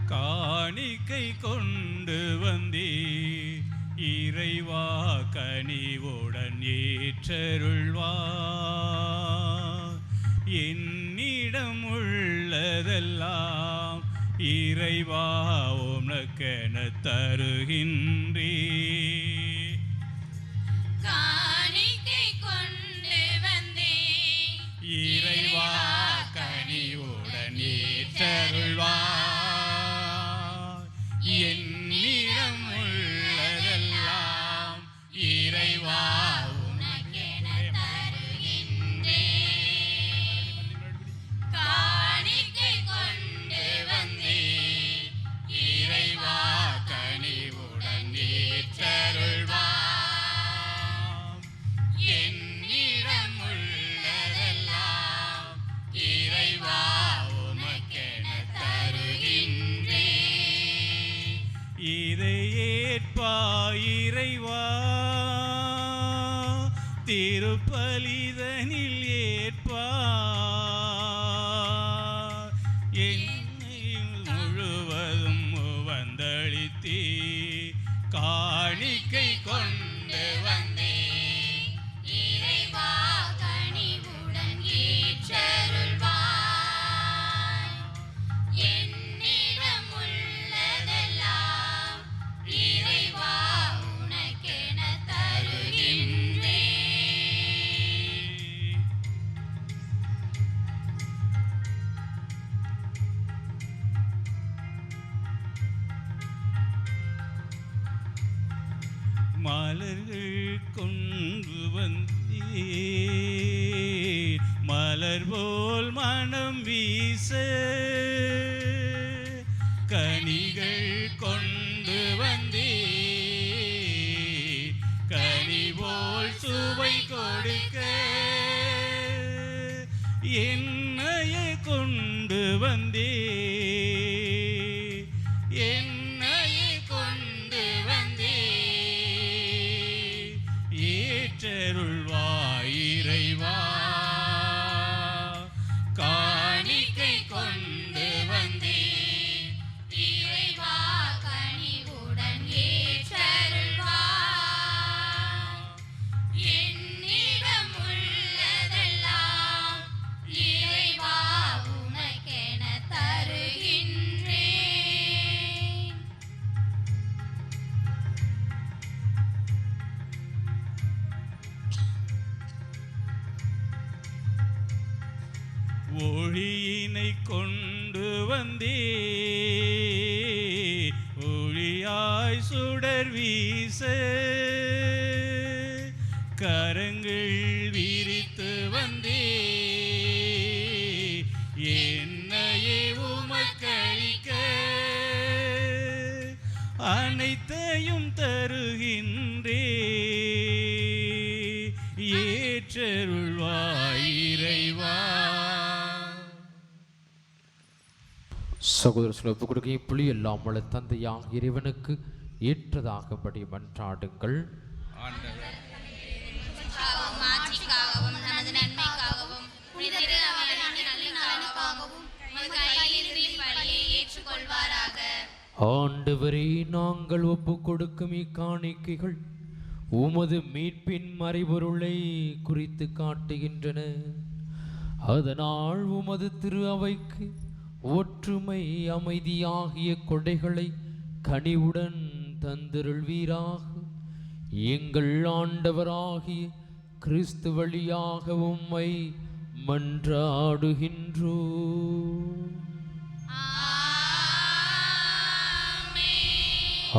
காண காணிக்கை கொண்டு வந்தே இறைவா கனிவுடன் ஏற்றருள்வார். என்னிடம் உள்ளதெல்லாம் இறைவா உனக்கென தருகின்றே. காணிக்கை கொண்டு வந்தே இறைவா கனிவுடன் ஏற்றருள்வார். என்னிடம் உள்ளதெல்லாம் இறைவா உனக்கென தருகின்றேன். காணிக்கை கொண்டு வந்தே இறைவா கனிவுடன் ஏற்றருள்வார். என்னிடம் உள்ளதெல்லாம் இறைவா உனக்கென தருகின்றேன். இதை ஏற்பாய் இறைவா திருப்பலிதனில் ஏற்பார். என்னை முழுவதும் வந்தளித்தே காணிக்கை கொண்டு வந்தே இறைவா கனிவுடன் ஏற்றருள்வாய். என்னிடம் உள்ளதெல்லாம் இறைவா உனக்கென தருகின்றேன். மலர்கள் கொண்டு வந்தே மலர் போல் மனம் வீச கனிகள் கொண்டு வந்தே கனி போல் சுவை கொடுக்க என்னையே கொண்டு வந்தே என்னையே கொண்டு வந்தே ஏற்றருள்வாய் இறைவா காணிக்கை கொண்டு வந்தே இறைவா கனிவுடன் ஏற்றருள்வாய். என்னிடம் உள்ளதெல்லாம் இறைவா உனக்கென தருகின்றேன். ஒளியினை கொண்டு வந்தே ஒளியாய் சுடர் வீச கரங்கள் விரித்து வந்தே என்னையே உமக்களிக்க அனைத்தையும் தருகின்றே ஏற்றருள்வாய் இறைவா. சகோதர ஒப்பு கொடுக்க புலி எல்லாம் உள்ள தந்தையாக இறைவனுக்கு ஏற்றதாகபடி மன்றாடுங்கள். மாட்சிக்காகவும் நமது நன்மைக்காகவும் புனித திருஅவையின் நலனுக்காகவும் உமது கையிலிருந்து இப்பலியை ஏற்றுக்கொள்வாராக. ஆண்டவரே, நாங்கள் ஒப்பு கொடுக்கும் இக்காணிக்கைகள் உமது மீட்பின் மறைபொருளை குறித்து காட்டுகின்றன. அதனால் உமது திரு அவைக்கு ஒற்றுமை அமைதியாகிய கொடைகளை கனிவுடன் தந்திருள்வீராக. எங்கள் ஆண்டவராகிய கிறிஸ்து வழியாக உம்மை மன்றாடுகின்றோம்.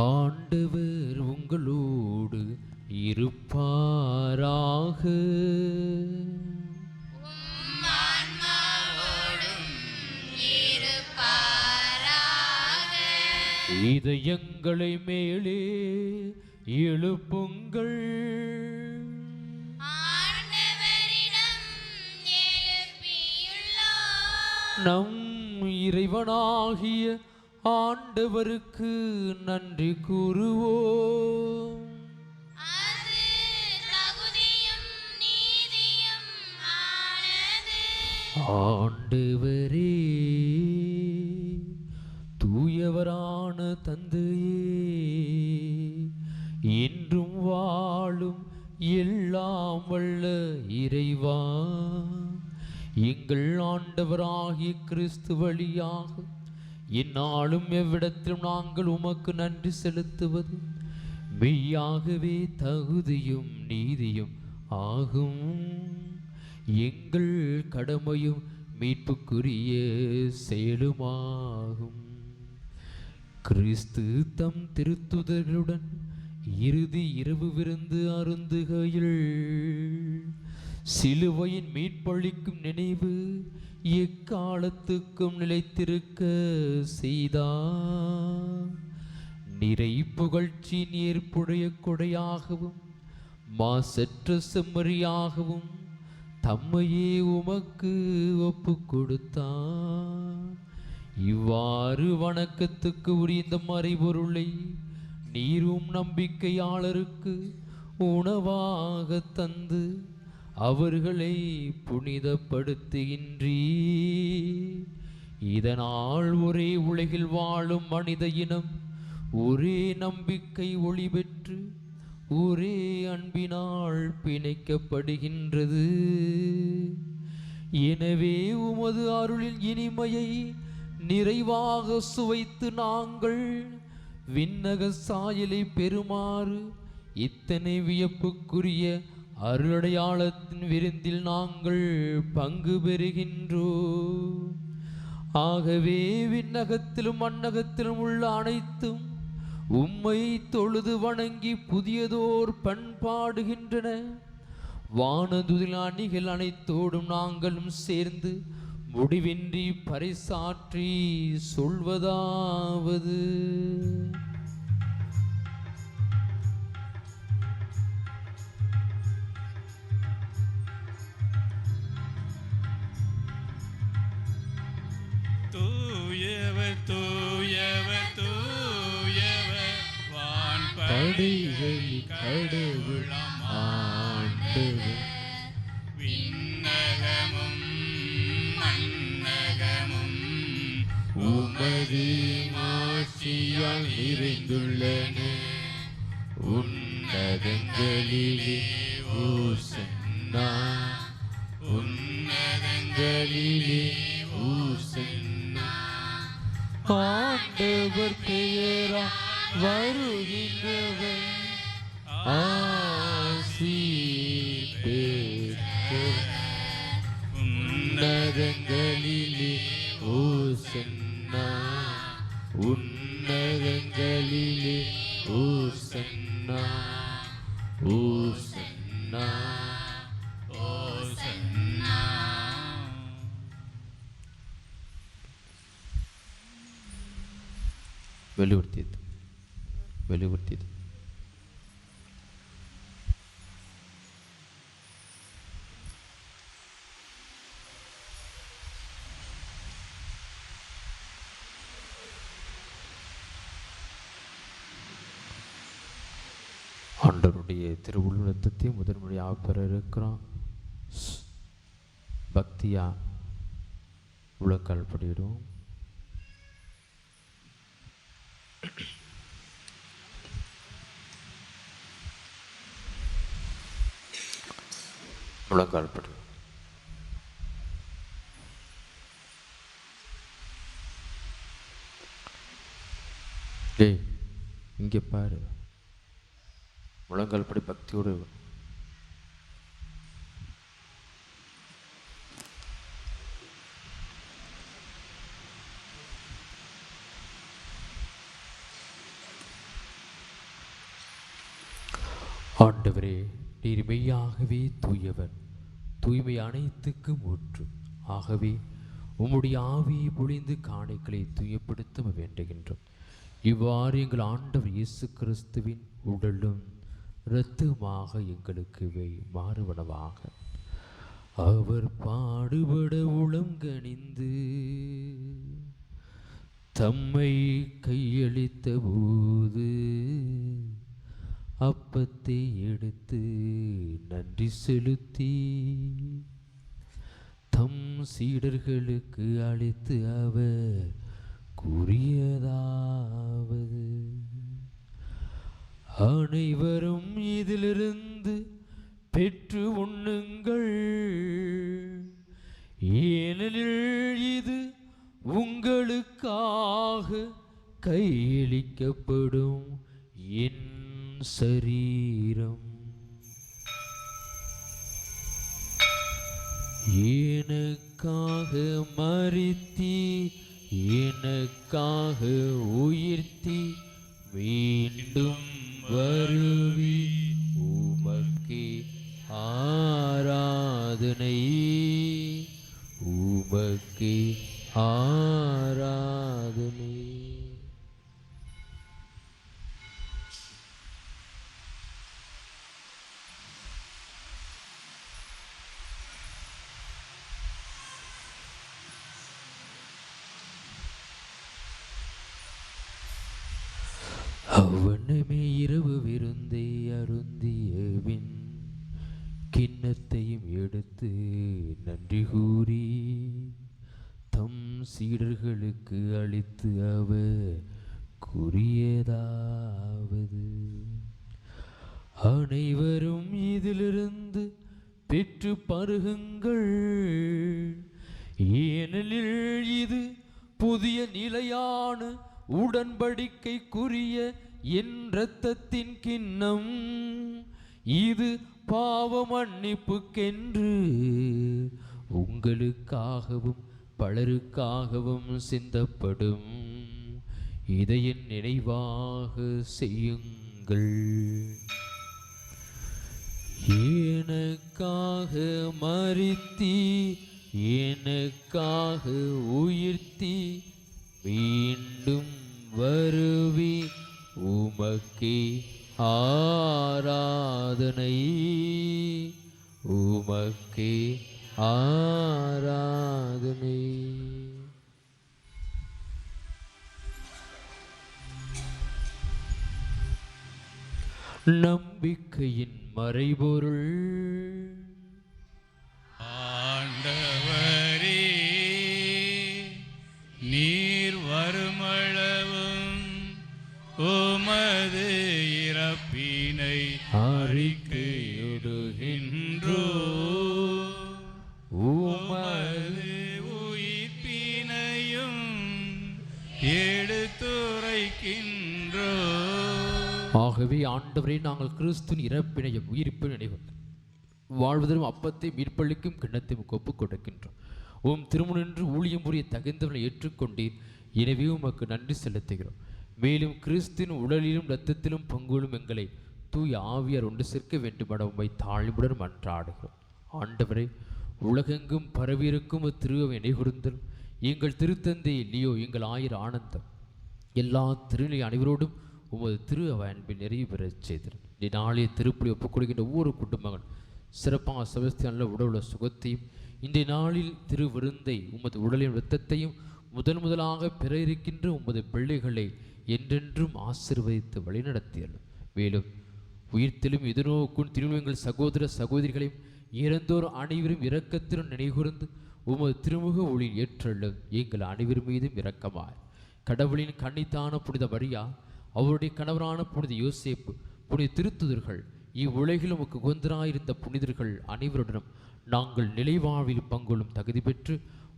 ஆண்டவர் உங்களோடு இருப்பாராக. இதயங்களை மேலே எழுப்புங்கள். நம் இறைவனாகிய ஆண்டவருக்கு நன்றி கூறுவோம். ஆண்டவரே, தூயவரான தந்தையே, என்றும் வாழும் எல்லாம் வல்ல இறைவா, எங்கள் ஆண்டவராகிய கிறிஸ்து வழியாக இந்நாளும் எவ்விடத்திலும் நாங்கள் உமக்கு நன்றி செலுத்துவது மெய்யாகவே தகுதியும் நீதியும் ஆகும். எங்கள் கடமையும் மீட்புக்குரிய செயலுமாகும். கிறிஸ்து தம் திருத்துதர்களுடன் இறுதி இரவு விருந்து அருந்துகையில் சிலுவையின் மீட்பளிக்கும் நினைவு எக்காலத்துக்கும் நிலைத்திருக்க செய்தார். நிறை புகழ்ச்சியின் ஏற்புடைய கொடையாகவும் மாசற்ற செம்மறியாகவும் தம்மையே உமக்கு ஒப்பு கொடுத்தார். இவ்வாறு வணக்கத்துக்கு உரிய இந்த மறைபொருளை நீரும் நம்பிக்கையாளருக்கு உணவாக தந்து அவர்களை புனிதப்படுத்துகின்றீர். இதனால் ஒரே உலகில் வாழும் மனித இனம் ஒரே நம்பிக்கை ஒளி பெற்று ஒரே அன்பினால் பிணைக்கப்படுகின்றது. எனவே உமது அருளின் இனிமையை நிறைவாக சுவைத்து நாங்கள் விண்ணக சாயலை பெறுமாறு இத்தனை வியப்புக்குரிய அருளடையாளத்தின் விருந்தில் நாங்கள் பங்கு பெறுகின்றோம். ஆகவே விண்ணகத்திலும் மண்ணகத்திலும் உள்ள அனைத்தும் உம்மை தொழுது வணங்கி புதியதோர் பண்பாடுகின்றன. வானதுதில் அணிகள் அனைத்தோடும் நாங்களும் சேர்ந்து முடிவின்றி பறைசாற்றி சொல்வதாவது: தூயவர் தூயவர் தூயவர் வான்படைகளில் கடவுள் ஆண்டவர், விண்ணகமும் மண்ணகமும் உமது மாட்சியால் நிறைந்துள்ளன. உன்னதங்களிலே ஓசன்னா, உன்னதங்களிலே ஓசன்னா. ஆண்டவர் பெயரா வருகின்றவர் ஆசி பெற்றவர். உன்னதங்களிலே ஓசன்னா, உன்னதங்களிலே ஓசன்னா, ஓசன்னா, ஓசன்னா. வெளிவர்த்தியது வெளிவர்த்தியது ஆண்டவருடைய திருவுள்ளத்தை முதன்முறையாக பெற இருக்கிறான். பக்தியா உலக்கால் படியிடும். முழங்கால் படி. டேய் இங்கே பாரு, முழங்கால் படி பக்தியோடு. ஆண்டவரே, நீர் மெய்யாகவே தூயவர், தூய்மை அனைத்துக்கும் ஊற்று. ஆகவே உம்முடைய ஆவியை பொழிந்து காணிக்களை தூயப்படுத்த வேண்டுகின்றோம். இவ்வாறு எங்கள் ஆண்டவர் இயேசு கிறிஸ்துவின் உடலும் இரத்தமாக எங்களுக்கு மாறுவனவாக. அவர் பாடுபட உளம் கனிந்து தம்மை கையளித்த போது அப்பத்தை எடுத்து நன்றி செலுத்தி தம் சீடர்களுக்கு அளித்து அவர் கூறியதாவது, அனைவரும் இதிலிருந்து பெற்று உண்ணுங்கள், ஏனெனில் இது உங்களுக்காக கையளிக்கப்படும் என் சரீரம். எனக்காக மரித்தி, எனக்காக உயிர்த்தி, மீண்டும் வருவி, உமக்கே ஆராதனை, உமக்கே ஆராதனை. அவ்வண்ணமே இரவு விருந்தை அருந்தியபின் கிண்ணத்தையும் எடுத்து நன்றி கூறி தம் சீடர்களுக்கு அளித்து அவர் கூறியதாவது, அனைவரும் இதிலிருந்து பெற்று பருகுங்கள், ஏனெனில் இது புதிய நிலையான உடன்படிக்கைக்குரிய என் இரத்தத்தின் கிண்ணம், இது பாவ மன்னிப்புக்கென்று உங்களுக்காகவும் பலருக்காகவும் சிந்தப்படும். இதை என் நினைவாக செய்யுங்கள். எனக்காக மரித்தி, எனக்காக உயிர்த்தி, மீண்டும் வருவி, உமக்கே ஆராதனை, உமக்கே ஆராதனை. நம்பிக்கையின் மறைபொருள். ஆண்டவரே, நீர் வருமளவும் உமது இறப்பினை அறிக்கையிடுகின்றோ, உமது உயிர்ப்பினையும் எடுத்துரைக்கின்றோ. ஆகவே ஆண்டவரே, நாங்கள் கிறிஸ்துவின் இறப்பினையும் உயிர்ப்பினை நினைவு வாழ்வதற்கும் அப்பத்தை மீட்பளிக்கும் கிண்ணத்தை ஒப்புக் கொடுக்கின்றோம். உம் திருமணின்று ஊழியம் புரிய தகுந்தவனை ஏற்றுக்கொண்டீர், எனவே உமக்கு நன்றி செலுத்துகிறோம். மேலும் கிறிஸ்துவின் உடலிலும் இரத்தத்திலும் பங்குகளும் எங்களை தூய ஆவியார் ஒன்று சேர்க்க வேண்டுமென உம்மை தாழ்வுடன் மன்றாடுகிறோம். ஆண்டவரே, உலகெங்கும் பரவியிருக்கும் திருவை நினைகூர்ந்தல், எங்கள் திருத்தந்தை லியோ எங்கள் ஆயர் ஆனந்தம் எல்லா திருநிலை அனைவரோடும் உமது திரு அன்பில் நிறைவு பெறச் செய்தார். இந்த நாளைய திருப்பலி ஒப்புக் கொடுக்கின்ற ஒவ்வொரு குடும்பங்கள் சிறப்பாக செபஸ்தியானில் உடலுள்ள சுகத்தையும், இன்றைய நாளில் திரு விருந்தை உமது உடலின் இரத்தத்தையும் முதலாக பெற இருக்கின்ற உமது பிள்ளைகளை என்றென்றும் ஆசீர்வதித்து வழிநடத்தியல். மேலும் உயிர்த்தெழும் எதிர்நோக்கும் திருமணங்கள் சகோதர சகோதரிகளையும் இறந்தோர் அனைவரும் இரக்கத்திலும் நினைகூர்ந்து உமது திருமுக ஒளியில் ஏற்றள்ளும் எங்கள் அனைவர் மீதும் இரக்கமாய். கடவுளின் கன்னித்தான புனித மரியா, அவருடைய கணவரான புனித யோசேப்பு, புனித திருத்துதர்கள், இவ்வுலகில் உமக்கு உகந்தராயிருந்த புனிதர்கள் அனைவருடனும் நாங்கள் நிலைவாழ்வில் பங்கொள்ளும் தகுதி பெற்று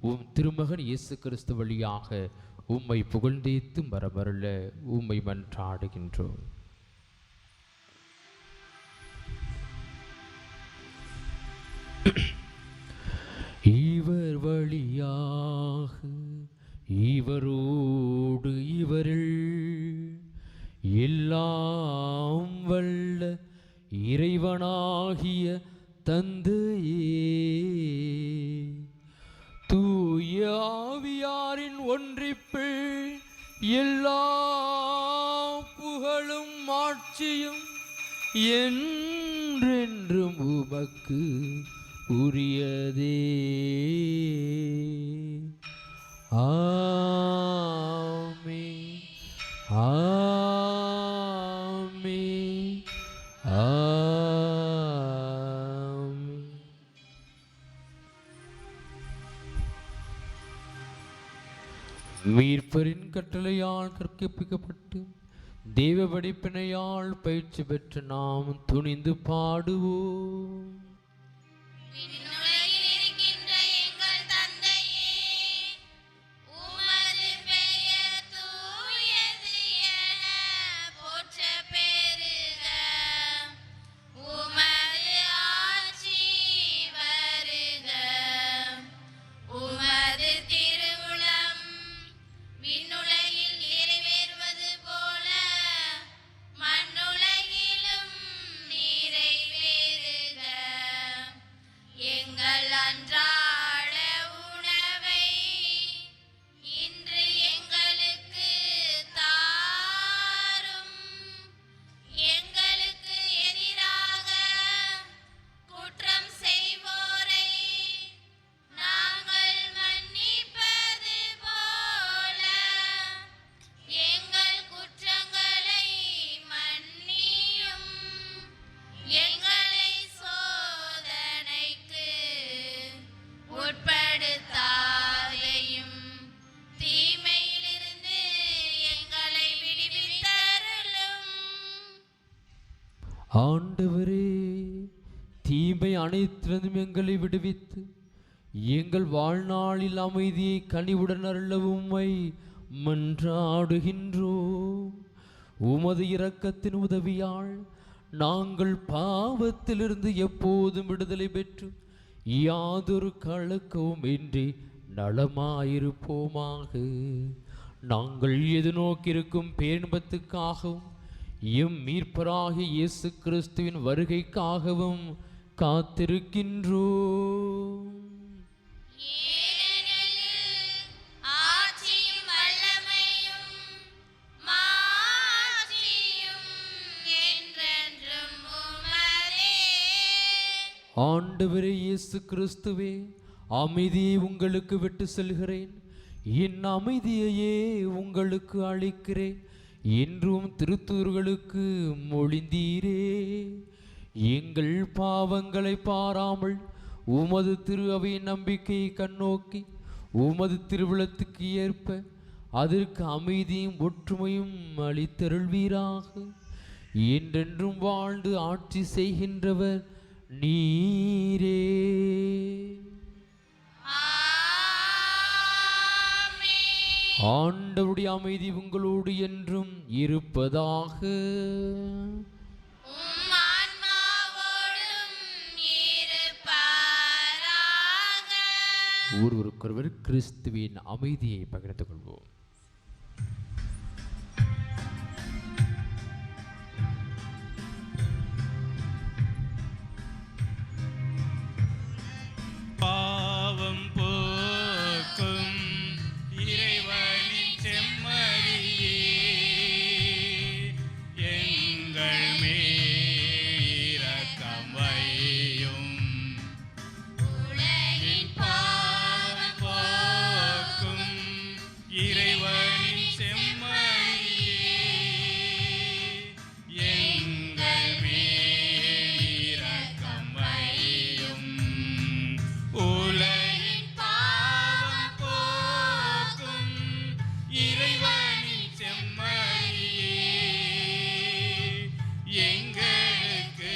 உம் திருமகன் இயேசு கிறிஸ்து வழியாக உம்மை புகழ்ந்தேத்து மரமருள உம்மை மன்றாடுகின்றோம். இவர் வழியாக இவரோடு இவரில் எல்லாம் வல்ல இறைவனாகிய தந்தையே, தூய ஆவியாரின் ஒன்றிப்பில் எல்லா புகழும் ஆட்சியும் என்றென்றும் உமக்கு உரியதே. ஆமென், ஆமென், ஆமென். மீட்பரின் கட்டளையால் கற்பிக்கப்பட்டு தெய்வ படிப்பினையால் பயிற்சி பெற்று நாம் துணிந்து பாடுவோம். விண்ணுலகில் இருக்கின்ற எங்கள் தந்தையே, உமது பெயர் தூயது என போற்றப் பெறுக. உமது ஆட்சி வருக. உமது திருவுளம் விண்ணுலகில் நிறைவேறுவது போல மண்ணுலகிலும் நிறைவேறுக. எங்கள் அன்றாட உணவை இன்று எங்களுக்கு தாரும். எங்களுக்கு எதிராக குற்றம் செய்வோரை நாங்கள் மன்னிப்பது போல எங்கள் குற்றங்களை மன்னியும். எங்களை சோதனைக்கு உட்படுத்தாதையும் தீமையிலிருந்து எங்களை விடுவித்தருளும். ஆண்டவரே, தீமை அனைத்திலிருந்தும் எங்களை விடுவித்து எங்கள் வாழ்நாளில் அமைதியை கனிவுடன் அருளவும் உம்மை மன்றாடுகின்றோம். உமது இரக்கத்தின் உதவியால் நாங்கள் பாவத்திலிருந்து எப்போதும் விடுதலை பெற்று யாதொரு கலக்கமும் இன்றி நலமாயிருப்போமாக. நாங்கள் எதிர்நோக்கியிருக்கும் பேரின்பத்துக்காகவும் எம் மீட்பராகிய இயேசு கிறிஸ்துவின் வருகைக்காகவும் காத்திருக்கின்றோம். ஏனெனில் ஆட்சியும் வல்லமையும் மாட்சியும் என்றென்றும் உமதே. ஆண்டவரே இயேசு கிறிஸ்துவே, அமைதியை உங்களுக்கு விட்டு செல்கிறேன், என் அமைதியையே உங்களுக்கு அளிக்கிறேன் என்றும் திருத்தூர்களுக்கு மொழிந்தீரே. எங்கள் பாவங்களை பாராமல் உமது திரு அவையின் நம்பிக்கையை கண்ணோக்கி உமது திருவிழத்துக்கு ஏற்ப அதற்கு அமைதியும் ஒற்றுமையும் அளித்தருள்வீராக. என்றென்றும் வாழ்ந்து ஆட்சி செய்கின்றவர் நீரே. ஆண்டவருடைய அமைதி உங்களோடு என்றும் இருப்பதாக. உம் ஆன்மாவோடும் இருப்பாராக. ஒருவருக்கொருவர் கிறிஸ்துவின் அமைதியை பகிர்ந்து கொள்வோம். பாவம் போக்கும் இறைவனின் செம்மறியே, எங்கள் மேல் இரக்கம் வையும். உலகின் பாவம் போக்கும் இறைவனின் செம்மறியே, எங்கள் மேல் இரக்கம் வையும். உலகின் பாவம் போக்கும் இறைவனின் செம்மறியே, எங்களுக்கு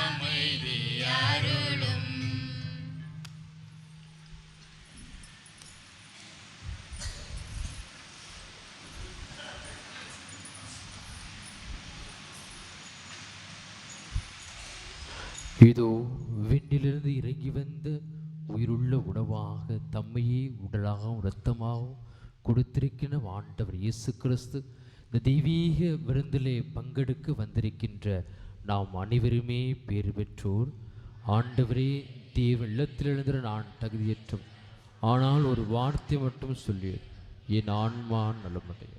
அமைதி அருளும். இதோ விண்ணிலிருந்து இறங்கி வந்த உயிருள்ள உணவாக தம்மையே உடலாகவும் இரத்தமாகவும் கொடுத்திருக்கிற ஆண்டவர் இயேசு கிறிஸ்து இந்த தெய்வீக விருந்திலே பங்கெடுக்க வந்திருக்கின்ற நாம் அனைவருமே பேறு பெற்றோர். ஆண்டவரே, தேவ இல்லத்தில் எழுந்திர நான் தகுதியற்றும், ஆனால் ஒரு வார்த்தை மட்டும் சொல்லி என் ஆன்மா நலமடைய.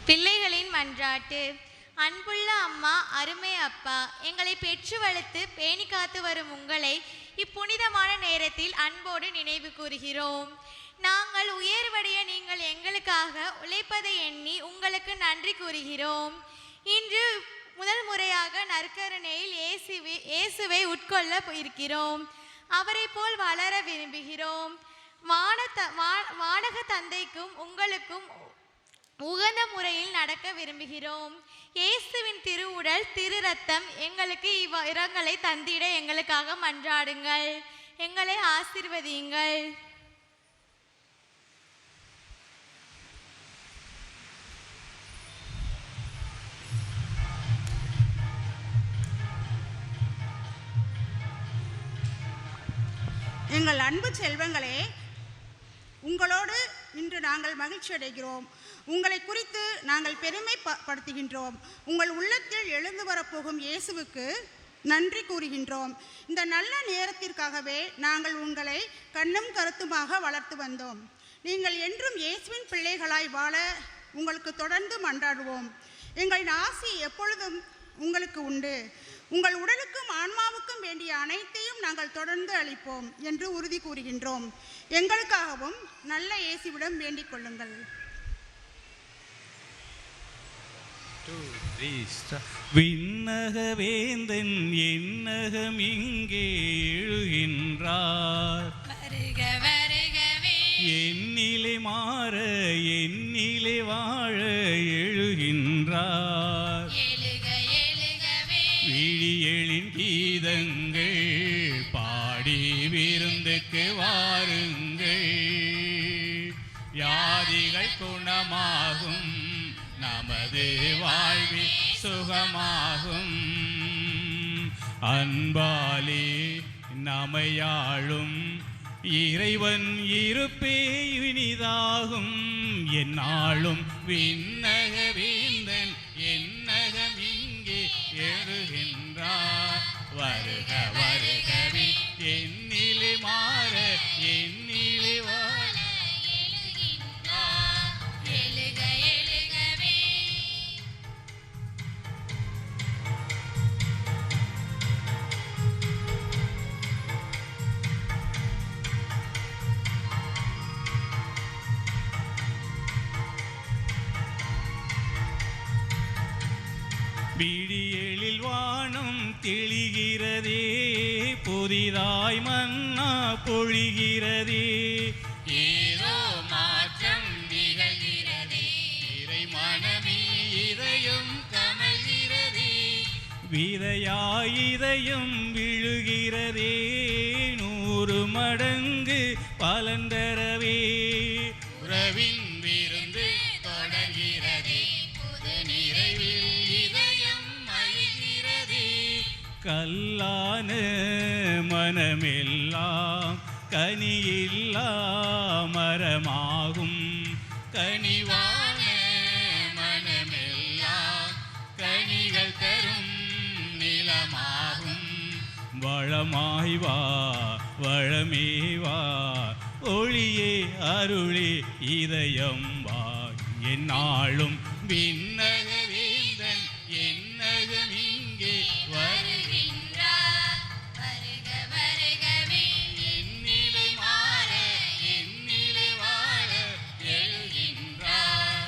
பிள்ளைகளின் மன்றாட்டு. அன்புள்ள அம்மா, அருமை அப்பா, எங்களை பெற்று வளர்த்து பேணி காத்து வரும் உங்களை இப்புனிதமான நேரத்தில் அன்போடு நினைவு கூறுகிறோம். நாங்கள் உயர்வடைய நீங்கள் எங்களுக்காக உழைப்பதை எண்ணி உங்களுக்கு நன்றி கூறுகிறோம். இன்று முதல் முறையாக நற்கருணையில் இயேசுவை உட்கொள்ள இருக்கிறோம். அவரை போல் வளர விரும்புகிறோம். வானக தந்தைக்கும் உங்களுக்கும் உகந்த முறையில் நடக்க விரும்புகிறோம். இயேசுவின் திருவுடல் திரு ரத்தம் எங்களுக்கு இவ்விரங்களை தந்திட எங்களுக்காக மன்றாடுங்கள். எங்களை ஆசீர்வதியுங்கள். எங்கள் அன்பு செல்வங்களே, உங்களோடு இன்று நாங்கள் மகிழ்ச்சி அடைகிறோம். உங்களை குறித்து நாங்கள் பெருமைப்படுத்துகின்றோம். உங்கள் உள்ளத்தில் எழுந்து வரப்போகும் இயேசுவுக்கு நன்றி கூறுகின்றோம். இந்த நல்ல நேரத்திற்காகவே நாங்கள் உங்களை கண்ணும் கருத்துமாக வளர்த்து வந்தோம். நீங்கள் என்றும் இயேசுவின் பிள்ளைகளாய் வாழ உங்களுக்கு தொடர்ந்து மன்றாடுவோம். எங்களின் ஆசி எப்பொழுதும் உங்களுக்கு உண்டு. உங்கள் உடலுக்கும் ஆன்மாவுக்கும் வேண்டிய அனைத்தையும் நாங்கள் தொடர்ந்து அளிப்போம் என்று உறுதி கூறுகின்றோம். எங்களுக்காகவும் நல்ல இயேசுவிடம் வேண்டிக் கொள்ளுங்கள். விண்ணக வேந்தன் என்னகம் இங்கே எழுகின்றார். வருக வருகவே என்னிலே மாற என்னிலே வாழ எழுகின்றார். எழுக எழுகவே விழியெழின் கீதங்கள் பாடி விருந்துக்கு வாருங்கள். வியாதிகள் குணமாகும், நமது வாழ்வி சுகமாகும். அன்பாலே நமையாளும் இறைவன் இருப்பே இனிதாகும். என்னாலும் விண்ணக வேந்தன் என்னகம் இங்கே எழுகின்றார். வருக வருகவே என்னிலே மாற என்னிலே வாழ எழுகின்றார். எழுக எழுகவே விடியலில் வானம் தெளிகிறதே, புதிதாய் மன்னா பொழிகிறதே. ஏதோ மாற்றம் நிகழ்கிறதே, இறை மனமே இதயம் கமழ்கிறதே. விதையாய் இதயம் விழுகிறதே, 100 மடங்கு பலன் தரவே. உறவின் விருந்து தொடங்கிறதே, புது நிறைவில் இதயம் மகிழ்கிறதே. கல்லான மனமெல்லாம் கனியில்லா மரமாகும். கனிவான மனமெல்லாம் கனிகள் தரும் நிலமாகும். வளமாய் வா வளமே வா, ஒளியே அருளே இதயம் வா. என்னாலும் விண்ணக வேந்தன் என்னகம் இங்கே வருகின்றார். வருக வருகவே என்னிலை மாற என்னிலை வாழ எழுகின்றார்.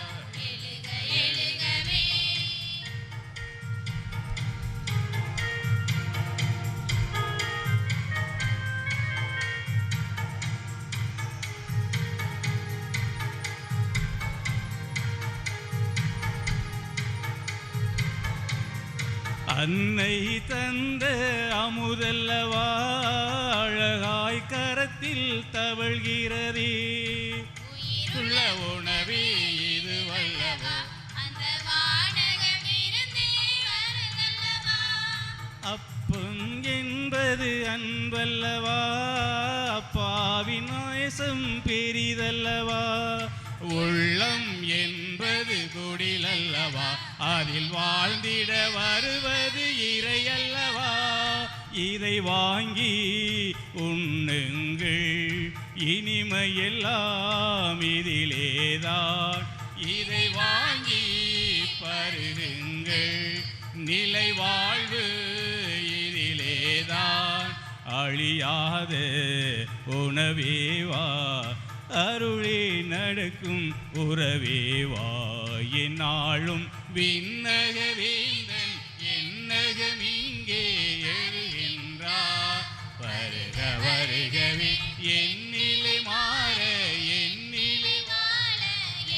எழுக எழுகவே அன்னை தந்த அமுதல்லவா, அழகாய் கரத்தில் தவழ்கிறதே. உள்ள உணவே இது வல்லவா, அந்த வானகம் இருந்தே வருதல்லவா. அப்பம் என்பது அன்பல்லவா, அப்பாவின் நேசம் பெரிதல்லவா. உள்ளம் என்பது குடிலல்லவா, அதில் வாழ்ந்திட வருவது இறை அல்லவா. இதை வாங்கி உண்ணுங்கள், இனிமையெல்லாம் இதிலேதான். இதை வாங்கி பருகுங்கள், நிலை வாழ்வு இதிலேதான், அழியாத உணவேவா, அருளே நடக்கும் உறவேவா, என்னாலும் விண்ணக வேந்தன் என்னகம் இங்கே எழுகின்றார், வருக வருகவே என்னிலை மாற என்னிலை வாழ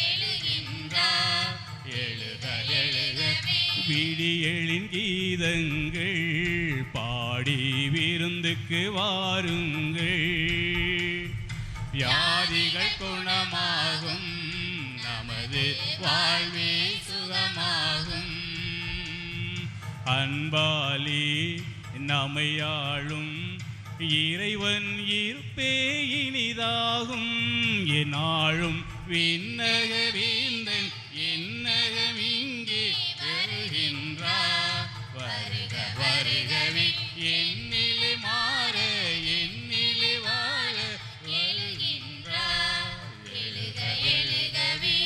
எழுகின்றார், எழுக எழுகவே விடியலின் கீதங்கள் பாடி விருந்துக்கு வாருங்கள், வியாதிகள் குணமாகும், நமது வாழ்வே சுகமாகும், அன்பாலி நம்மையாளும் இறைவன் இருப்பே இனிதாகும், என்னாலும் விண்ணக வேந்தன் என்னகம் இங்கே வருகின்றார், வருக வருகவே என்னிலை மாற என்னிலை வாழ வருகின்றார், எழுக எழுகவே.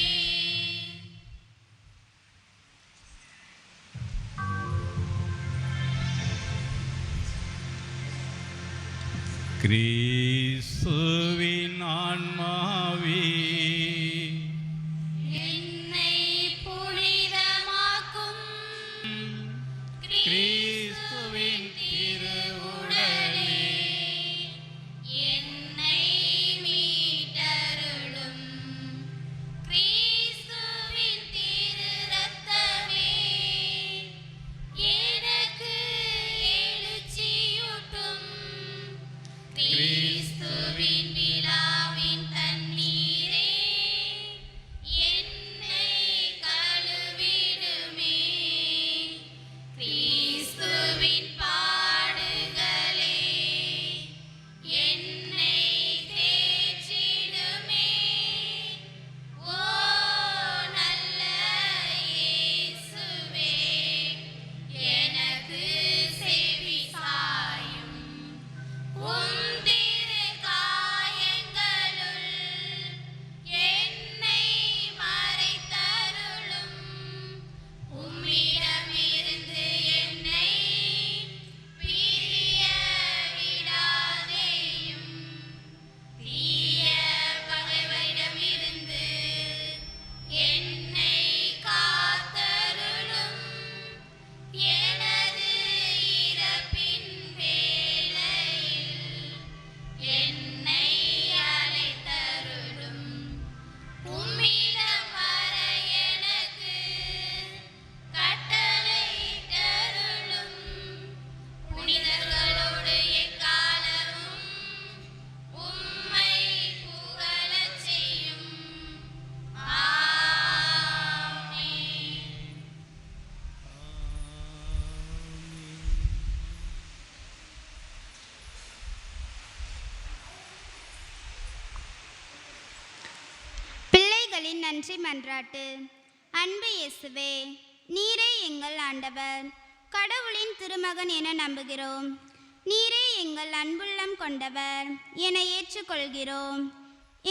கிறிஸ்துவின் ஆன்மாவே என்னை புனிதமாக்கும், கிறிஸ்துவின் திருவுடலே என்னை மீட்டருளும், கிறிஸ்துவின் திரு ரத்தமே எனக்கு எழுச்சியூட்டும், கிறிஸ்துவின் விழாவின் தண்ணீரே என்னை கழுவிடுமே, கிறிஸ்துவின் பாடுகளே என்னை தேற்றிடுமே, ஓ நல்ல இயேசுவே எனக்கு செவி சாயும், உம் திரு காயங்களுள் என்னை மறைத்தருளும், உம்மிடமிருந்து என்னை பிரிய விடாதேயும், தீய பகைவரிடமிருந்து என்னை காத்தருளும், எனது இறப்பின் வேளையில் என்னை அழைத்தருளும், உம்மிடம் வர எனக்கு கட்டளையிட்டருளும், புனிதர்களோடு எக்காலமும் உம்மை புகழச் செய்யும். ஆமென். பிள்ளைகளின் நன்றி மன்றாட்டு. அன்பு இயேசுவே, நீரே எங்கள் ஆண்டவர், கடவுளின் திருமகன் என நம்புகிறோம். நீரே எங்கள் அன்புள்ளம் கொண்டவர் என ஏற்றுக்கொள்கிறோம்.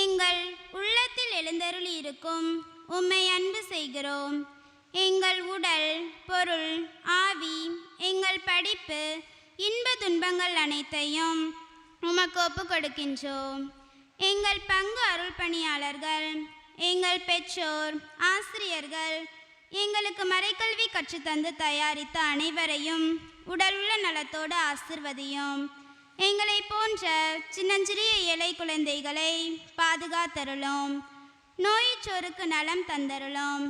எங்கள் உள்ளத்தில் எழுந்தருளி இருக்கும் உம்மை அன்பு செய்கிறோம். எங்கள் உடல், பொருள், ஆவி, எங்கள் படிப்பு, இன்ப துன்பங்கள் அனைத்தையும் உமக்கு ஒப்புக் கொடுக்கின்றோம். எங்கள் பங்கு அருள் பணியாளர்கள், எங்கள் பெற்றோர், ஆசிரியர்கள், எங்களுக்கு மறைக்கல்வி கற்றுத்தந்து தயாரித்த அனைவரையும் உடலுள்ள நலத்தோடு ஆசிர்வதியும். எங்களை போன்ற சின்னஞ்சிறிய ஏழை குழந்தைகளை பாதுகாத்தருளும். நோயுற்றோருக்கு நலம் தந்தருளும்.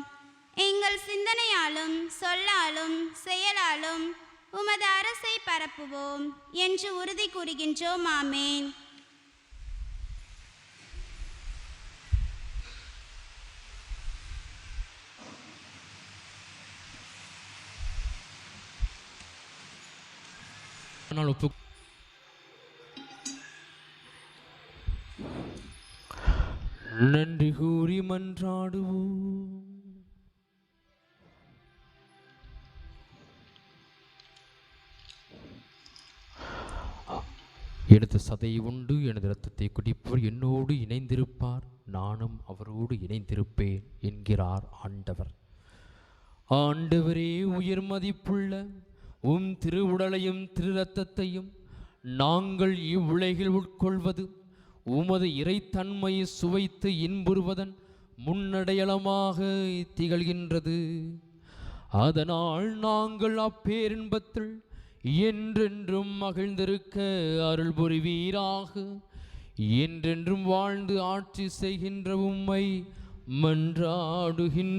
எங்கள் சிந்தனையாலும் சொல்லாலும் செயலாலும் உமது அரசை பரப்புவோம் என்று உறுதி கூறுகின்றோம். ஆமேன். நன்றி கூறி மன்றாடுவோம். எனது சதையை உண்டு எனது இரத்தத்தை குடிப்பவர் என்னோடு இணைந்திருப்பார், நானும் அவரோடு இணைந்திருப்பேன் என்கிறார் ஆண்டவர். ஆண்டவரே, உயர் மதிப்புள்ள உம் திருவுடலையும் திரு இரத்தத்தையும் நாங்கள் இவ்வுலகில் உட்கொள்வது உமது இறைத்தன்மையை சுவைத்து இன்புறுவதன் முன்னடையாளமாக திகழ்கின்றது. அதனால் நாங்கள் அப்பேரின்பத்தில் என்றென்றும் மகிழ்ந்திருக்க அருள் புரிவீராக. என்றென்றும் வாழ்ந்து ஆட்சி செய்கின்ற உம்மை மன்றாடுகின்றோம்.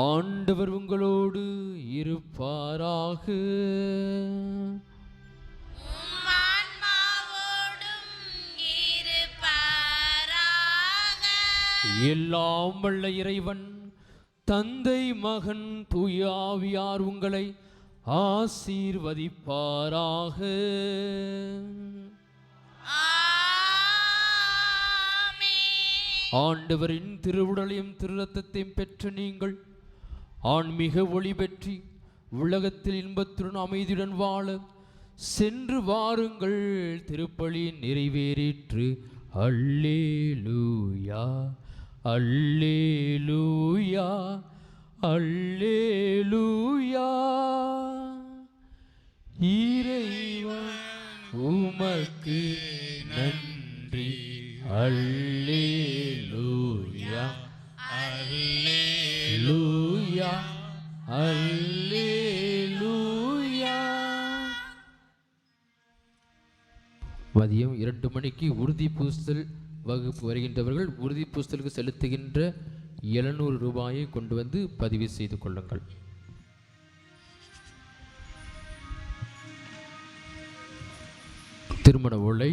ஆண்டவர் உங்களோடு இருப்பாராக. எல்லாம் வல்ல இறைவன் தந்தை மகன் தூய ஆவியார் உங்களை ஆசீர்வதிப்பாராக. ஆண்டவரின் திருவுடலையும் திரு இரத்தத்தையும் பெற்ற நீங்கள் ஆன்மீக ஒளி பெற்றி உலகத்தில் இன்பத்துடன் அமைதியுடன் வாழ சென்று வாருங்கள். திருப்பலி நிறைவேறிற்று. அல்லேலூயா, அல்லேலூயா, அல்லேலூயா. இறைவா உமக்கு நன்றி. அல்லேலூயா, அல்லேலூயா, அல்லேலூயா. மதியம் 2 மணிக்கு உறுதி பூசல் வகுப்பு வருகின்றவர்கள் உறுதி பூசலுக்கு செலுத்துகின்ற 700 ரூபாயை கொண்டு வந்து பதிவு செய்து கொள்ளுங்கள். திருமண ஓலை